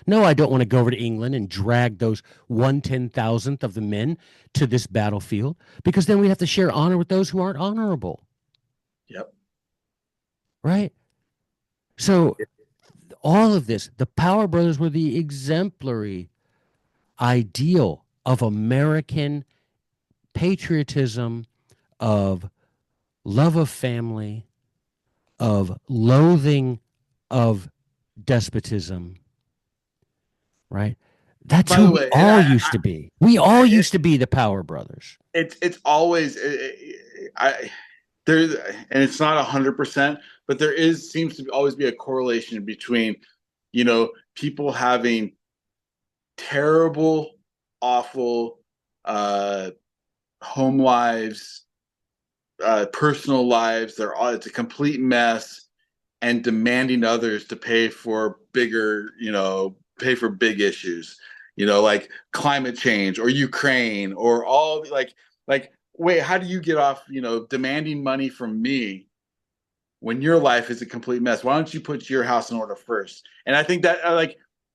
No, I don't want to go over to England and drag those 1/10,000th of the men to this battlefield because then we have to share honor with those who aren't honorable, Yep. right? So all of this, the Power Brothers were the exemplary ideal of American patriotism, of love of family, of loathing of despotism, right? That's By who the we way, and all used to be. We all used to be the Power Brothers. it's always I there, and it's not 100%, but there is seems to always be a correlation between people having terrible, awful uh, home lives, personal lives. It's a complete mess, and demanding others to pay for pay for big issues, like climate change or Ukraine or all like, wait, how do you get off, demanding money from me when your life is a complete mess? Why don't you put your house in order first? And I think that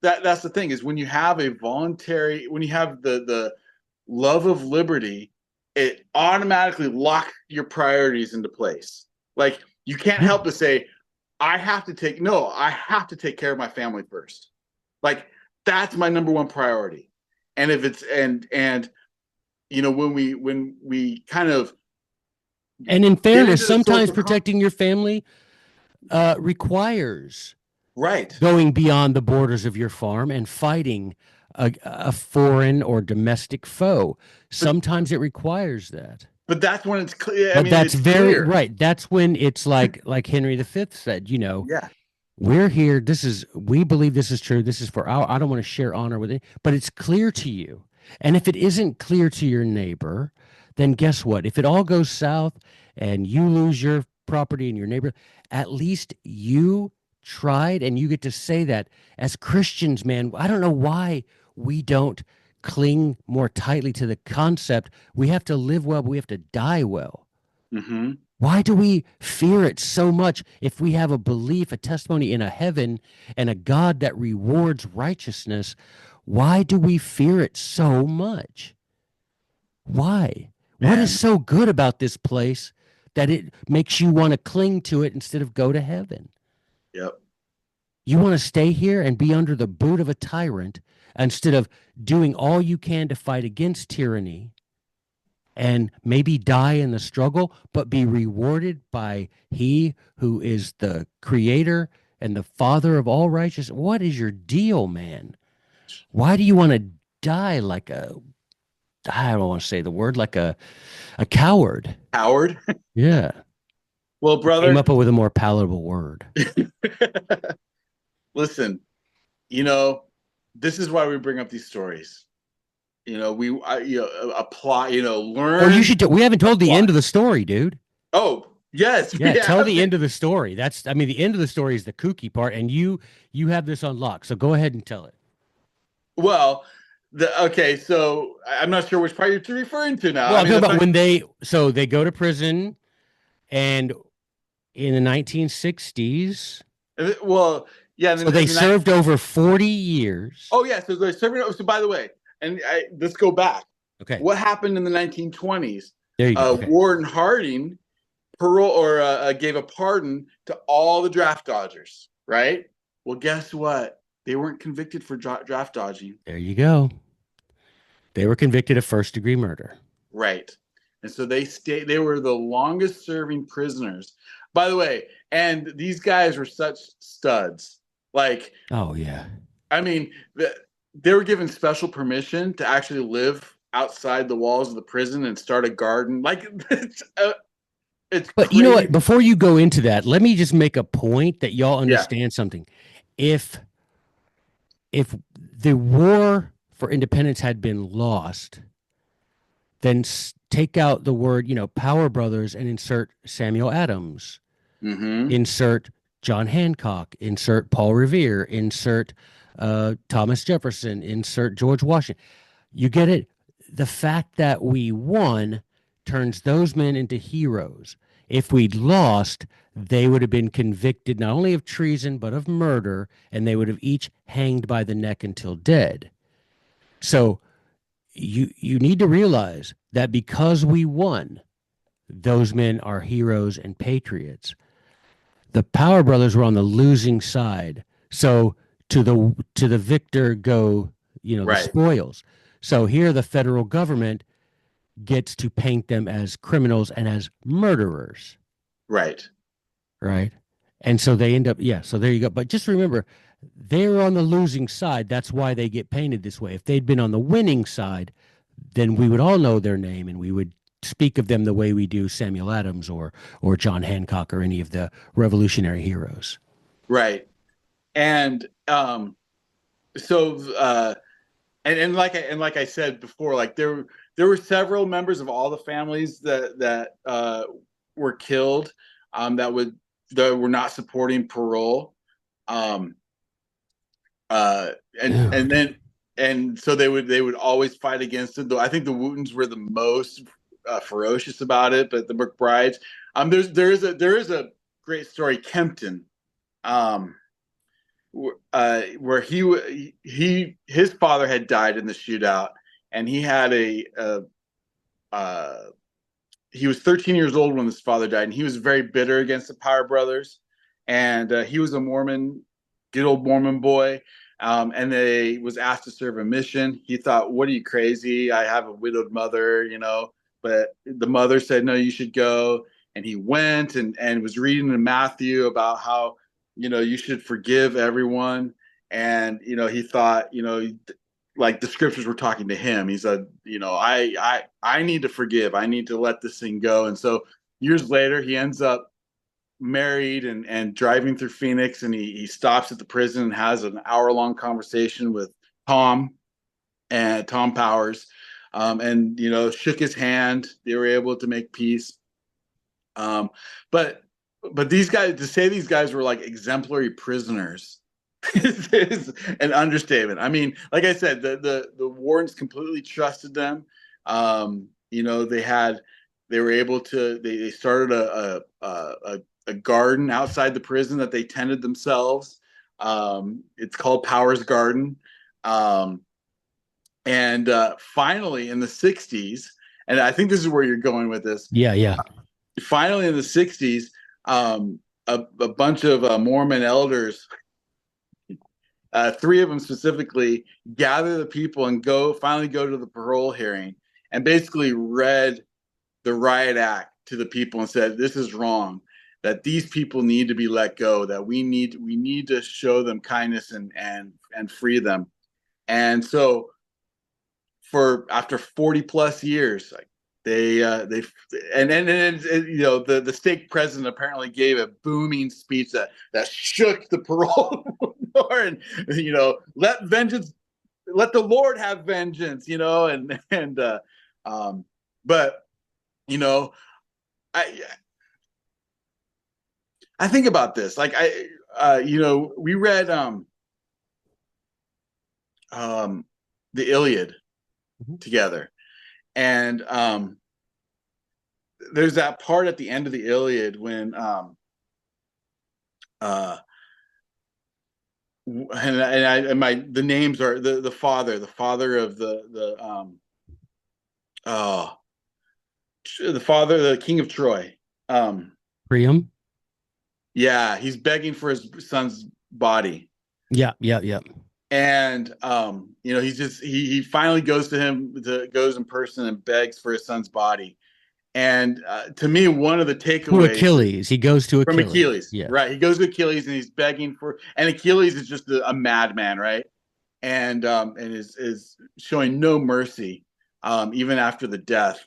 that's the thing is when you have when you have the love of liberty, it automatically locks your priorities into place. Like you can't Yeah. help but say, I have to take care of my family first. Like that's my number one priority. And if it's and when we kind of And in get fairness, into the sometimes social protecting your family requires right. going beyond the borders of your farm and fighting a foreign or domestic foe. But Sometimes it requires that. but that's when it's clear. I But mean, that's it's very clear. right. That's when it's like Henry V said, Yeah. we're here. We believe this is true. This is for our, I don't want to share honor with it, but it's clear to you. And if it isn't clear to your neighbor, then guess what? If it all goes south and you lose your property and your neighbor, at least you tried and you get to say that as Christians, man. I don't know why we don't cling more tightly to the concept. We have to live well, but we have to die well. Mm-hmm. Why do we fear it so much if we have a belief, a testimony in a heaven and a God that rewards righteousness? Why do we fear it so much? Why? What is Man. so good about this place that it makes you want to cling to it instead of go to heaven? Yep. You want to stay here and be under the boot of a tyrant instead of doing all you can to fight against tyranny and maybe die in the struggle, but be rewarded by he who is the creator and the father of all righteousness. What is your deal, man? Why do you want to die like I don't want to say the word, like a coward? Howard. Yeah. Well, Came brother, up with a more palatable word. listen, you know, this is why we bring up these stories. Apply, Oh, you learn, should. We haven't told the apply. end of the story, dude. Oh, yes, Yeah, we tell have. the end of the story. I mean, the end of the story is the kooky part, and you have this unlocked. So go ahead and tell it. Well, okay, so I'm not sure which part you're referring to now. Well, I I'm mean, talking the about fact, when they go to prison, and in the 1960s, well, yeah, so they in the night. served over 40 years. Oh, yeah, so they're serving. So, by the way, let's go back. Okay, What happened in the 1920s? there you go. Okay, Warren Harding parole or gave a pardon to all the draft dodgers, right? Well, guess what? They weren't convicted for draft dodging, there you go. They were convicted of first-degree murder. right? And so they were the longest serving prisoners. By the way, and these guys were such studs. Like, Oh yeah. I mean, they were given special permission to actually live outside the walls of the prison and start a garden. Like, it's But you know what? crazy. Before you go into that, let me just make a point that y'all Yeah. understand something. If if the war for independence had been lost, then take out the word, Power Brothers and insert Samuel Adams, Mm-hmm. insert John Hancock, insert Paul Revere, insert Thomas Jefferson, insert George Washington. You get it? The fact that we won turns those men into heroes. If we'd lost, they would have been convicted not only of treason, but of murder, and they would have each hanged by the neck until dead. So you need to realize that because we won, those men are heroes and patriots. The Power Brothers were on the losing side. So to the victor go, the Right. spoils. So here the federal government gets to paint them as criminals and as murderers, Right. right? And so they end up, yeah, so there you go. But just remember, they're on the losing side. That's why they get painted this way. If they'd been on the winning side, then we would all know their name and we would speak of them the way we do Samuel Adams or John Hancock or any of the revolutionary heroes. Right. And so and like I said before, like there were several members of all the families that were killed, that were not supporting parole. Um uh and Dude. then and so they would always fight against it, though I think the Wootons were the most ferocious about it, but the McBrides, there is a great story, Kempton, um where his father had died in the shootout, and he had uh, he was 13 years old when his father died, and he was very bitter against the Power Brothers, and he was a Mormon, good old Mormon boy, and they was asked to serve a mission. He thought, "What are you, crazy? I have a widowed mother, you know." But the mother said, "No, you should go." And he went and was reading in Matthew about how, you should forgive everyone. And he thought, like the scriptures were talking to him. He said, I need to forgive. I need to let this thing go. And so years later, he ends up married and driving through Phoenix, and he stops at the prison and has an hour-long conversation with Tom and Tom Powers, and shook his hand. They were able to make peace. Um, but these guys, to say these guys were like exemplary prisoners is an understatement. I mean, like I said, the Wardens completely trusted them. They were able to, they started a garden outside the prison that they tended themselves. It's called Powers Garden. Um, and finally in the 60s, and I think this is where you're going with this. Yeah, yeah. Finally in the 60s, a bunch of Mormon elders, three of them specifically, gather the people and finally go to the parole hearing, and basically read the riot act to the people and said, "This is wrong. That these people need to be let go. That we need to show them kindness and free them." And so, for after 40 plus years, like they and the stake president apparently gave a booming speech that shook the parole board, and let the Lord have vengeance, but you know I I think about this, like we read um the Iliad Mhm. together, and there's that part at the end of the Iliad when uh the names are the father of oh the king of Troy. Priam. Yeah, he's begging for his son's body, Yeah, yeah, yeah. and he finally goes in person and begs for his son's body. And to me, one of the To takeaways Achilles. He goes to from Achilles. Achilles, Yeah. right? He goes to Achilles and he's begging and Achilles is just a madman, right? And is showing no mercy, even after the death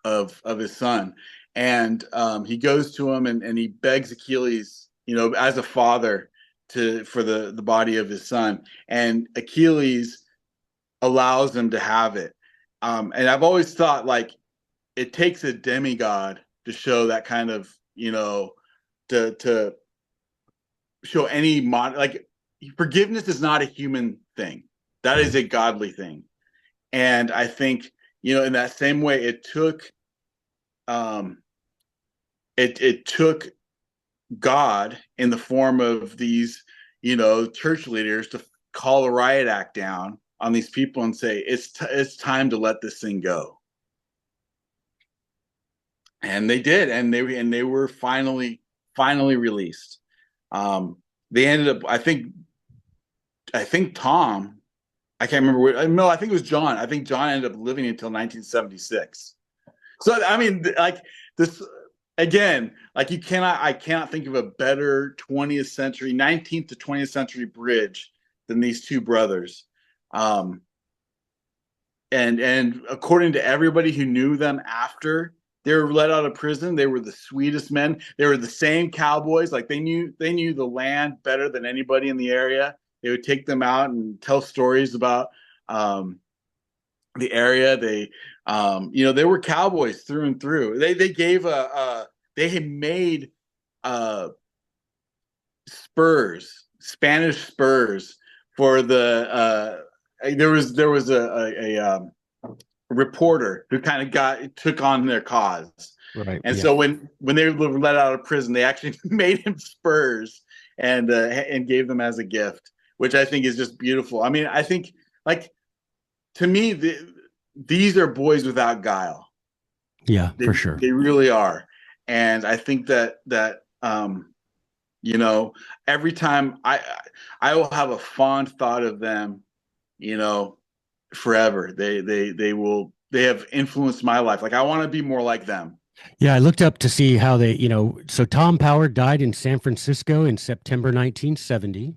of his son. And he goes to him and he begs Achilles, as a father, for the body of his son. And Achilles allows him to have it. And I've always thought, like, it takes a demigod to show that kind of, to show any like, forgiveness is not a human thing. That is a godly thing. And I think, in that same way, it took um it took God in the form of these, church leaders to call a riot act down on these people and say it's time to let this thing go. And they did, and they were finally released. Um, they ended up, I think Tom, I can't remember what, no, I think it was John. I think John ended up living until 1976. So I mean, like this again, like I cannot think of a better 20th century, 19th to 20th century bridge than these two brothers. Um, and according to everybody who knew them after they were let out of prison, they were the sweetest men. They were the same cowboys. Like they knew the land better than anybody in the area. They would take them out and tell stories about um, the area. They were cowboys through and through. They had made uh, spurs, Spanish spurs for the. There was a reporter who kind of took on their cause, Right. and Yeah. so when they were let out of prison, they actually made him spurs and gave them as a gift, which I think is just beautiful. I mean, I think like to me, these are boys without guile. Yeah, They for sure. they really are, and I think that you know every time I will have a fond thought of them, you know, forever. They have influenced my life. Like I want to be more like them. Yeah, I looked up to see how so Tom Power died in San Francisco in September 1970,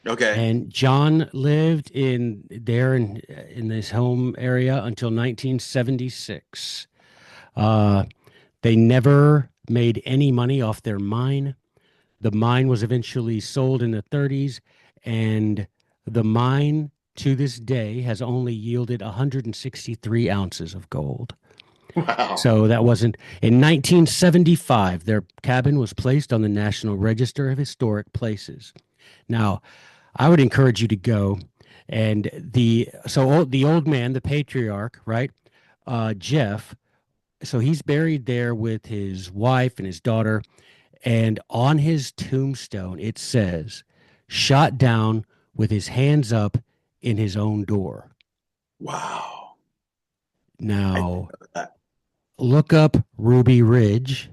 Okay. and John lived in this home area until 1976. Uh, they never made any money off their mine. The mine was eventually sold in the 30s, and the mine to this day has only yielded 163 ounces of gold. Wow. So that wasn't in 1975. Their cabin was placed on the National Register of Historic Places. Now, I would encourage you to go. And the old man, the patriarch, right? Jeff. So he's buried there with his wife and his daughter. And on his tombstone, it says, "Shot down with his hands up in his own door." Wow. I didn't Now, know that. look up Ruby Ridge,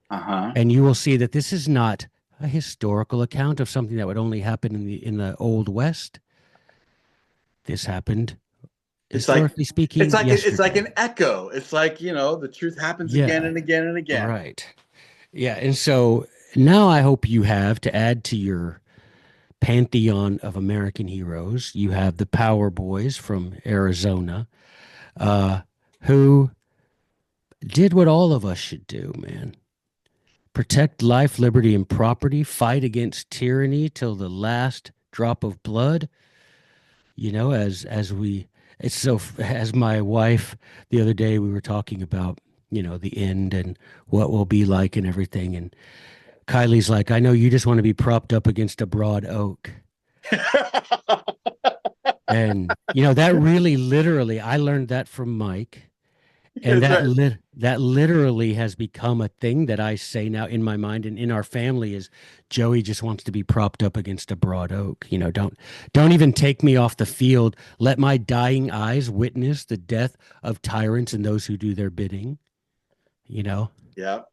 Uh-huh. and you will see that this is not a historical account of something that would only happen in the Old West. This happened, It's like historically it's speaking, like it's like yesterday. an echo. It's like, the truth happens again Yeah, and again and again. right. Yeah, and so now I hope you have to add to your pantheon of American heroes. You have the Power Boys from Arizona, uh, who did what all of us should do, man. Protect life, liberty, and property, fight against tyranny till the last drop of blood. As we, it's so, as my wife the other day, we were talking about, the end and what will be like and everything. And Kylie's like, I know you just want to be propped up against a broad oak. And, that really literally, I learned that from Mike. And That's that right. lit that literally has become a thing that I say now in my mind and in our family is Joey just wants to be propped up against a broad oak. Don't even take me off the field. Let my dying eyes witness the death of tyrants and those who do their bidding. You know, Yep.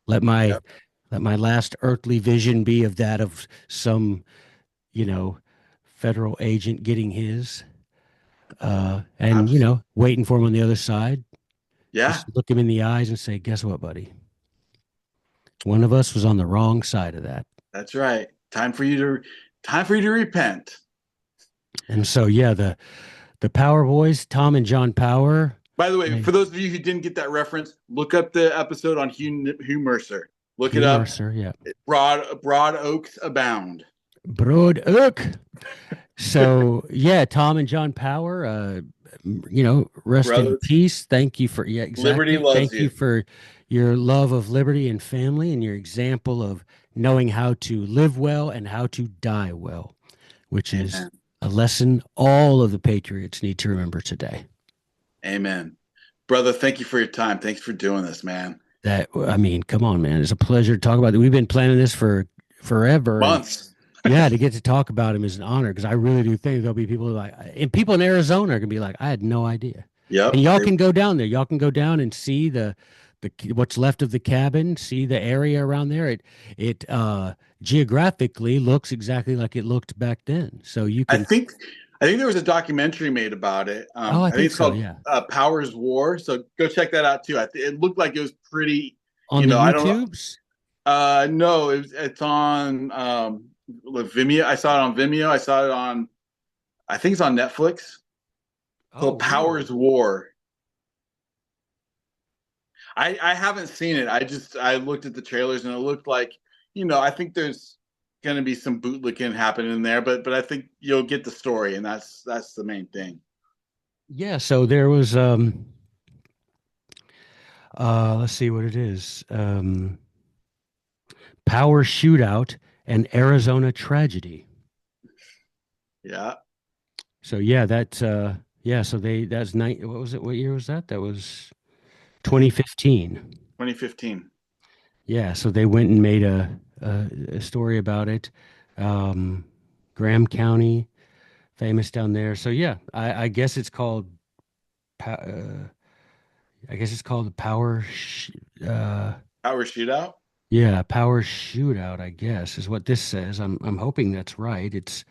let my Yep. let my last earthly vision be of that of some, you know, federal agent getting his and Absolutely. waiting for him on the other side. Yeah. Just look him in the eyes and say, guess what, buddy? One of us was on the wrong side of that. That's right. Time for you to repent. And so, yeah, the Power Boys, Tom and John Power, By the way, they, for those of you who didn't get that reference, look up the episode on Hugh Mercer. Look it Hugh up. Mercer, yeah, Broad oaks abound. Broad Oak. So, yeah, Tom and John Power, rest in Brothers, peace. Thank you yeah, liberty exactly. loves Thank you you. for your love of liberty and family and your example of knowing how to live well and how to die well, which is Amen. a lesson all of the patriots need to remember today. Amen. Brother, thank you for your time. Thanks for doing this, man. That I mean, come on, man. It's a pleasure to talk about it. We've been planning this for forever, and Months. yeah, to get to talk about him is an honor because I really do think there'll be people who like, and people in Arizona are gonna be like, I had no idea. And Yep. y'all can go down there. Y'all can go down and see the what's left of the cabin, see the area around there. It geographically looks exactly like it looked back then. So you I can. think I think there was a documentary made about it. Oh, I I think think it's so. called Yeah, Powers War. So go check that out too. It looked like it was pretty. on the I don't know. YouTubes. No, it's on Vimeo. I saw it on Vimeo. I saw it on. I think it's on Netflix. Oh, Called really? Powers War. I haven't seen it. I looked at the trailers and it looked like I think there's going to be some bootlicking happening in there, but I think you'll get the story, and that's the main thing. Yeah. So there was let's see what it is. Power Shootout and Arizona Tragedy. Yeah, So yeah, yeah, so that's night what was it? What year was that? That was 2015. 2015. Yeah, so they went and made a story about it. Um, Graham County, famous down there. So yeah, I guess it's called I guess it's called the uh Power Shootout. yeah, Power Shootout, I guess is what this says. I'm hoping that's right. It's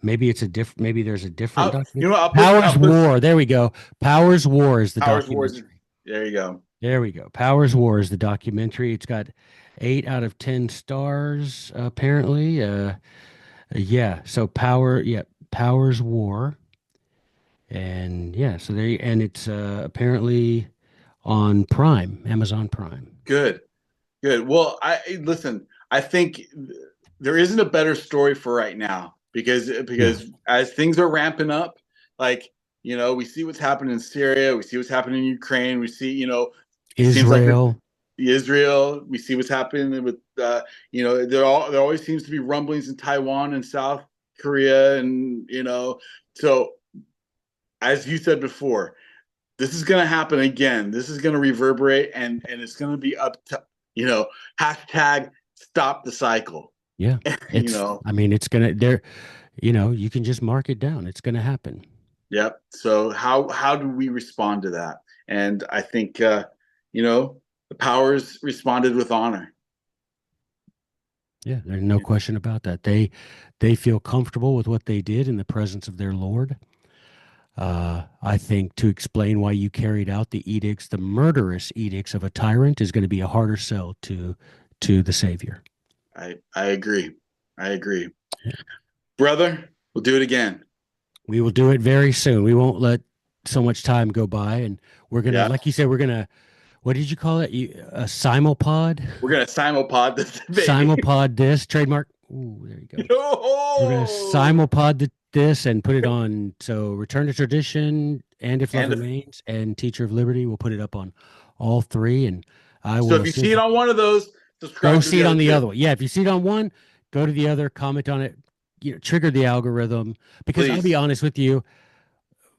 maybe it's a different maybe there's a different document. I'll Powers put War. There we go. Powers War is the Powers Wars. documentary. There you go. There we go. Powers War is the documentary. It's got 8 out of 10 stars, apparently. Yeah. So Powers War. And yeah, so and it's apparently on Prime, Amazon Prime. Good, good. Well, I listen. I think there isn't a better story for right now Yeah. because as things are ramping up, like we see what's happening in Syria, we see what's happening in Ukraine, we see it seems like Israel. Israel, we see what's happening with there always seems to be rumblings in Taiwan and South Korea, and so as you said before, this is going to happen again. This is going to reverberate, and it's going to be up to hashtag stop the cycle. Yeah. you know, I mean, it's gonna there, you can just mark it down. It's gonna happen. yep. So how do we respond to that? And I think the powers responded with honor. Yeah, there's no question about that. They feel comfortable with what they did in the presence of their Lord. I think to explain why you carried out the edicts, the murderous edicts of a tyrant, is going to be a harder sell to the Savior. I agree. I agree, Yeah. brother. We'll do it again. We will do it very soon. We won't let so much time go by, and we're gonna, Yeah, like you said, we're gonna. What did you call it? A simulpod? we're gonna simulpod this baby. Simulpod this trademark. Ooh, there you go. We're gonna Yo! simulpod this and put it on. So Return to Tradition and If Love And if, Remains and Teacher of Liberty. We'll put it up on all three, and I so will if you as soon see as it on one of those, go subscribe to see the it other on the two, other one. Yeah, if you see it on one, go to the other, comment on it, trigger the algorithm. Because I'll be please. honest with you,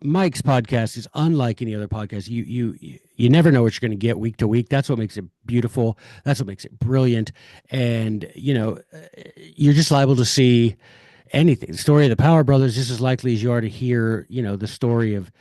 Mike's podcast is unlike any other podcast. You never know what you're going to get week to week. That's what makes it beautiful. That's what makes it brilliant. And you're just liable to see anything. The story of the Power Brothers just as likely as you are to hear, the story of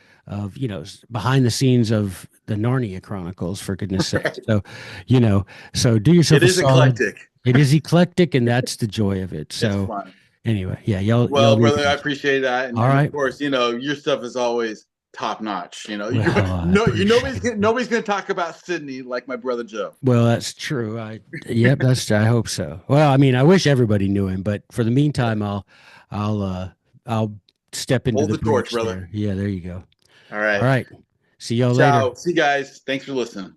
behind the scenes of the Narnia Chronicles, for goodness sake. Right. So, you know, so do It yourself a is solid. eclectic. It is eclectic, and that's the joy of it. It's So fun. anyway, yeah, y'all Well, do brother, I that. appreciate that, All and of right. course, your stuff is always top notch. You Well, I no, appreciate it. nobody's gonna talk about Sydney like my brother Joe. Well, that's true. Yep, I hope so. Well, I mean, I wish everybody knew him, but for the meantime, I'll, uh, I'll step into Hold the the torch, breach brother. there. Yeah, there you go. All All right. right. See y'all later. Ciao. See you guys. Thanks for listening.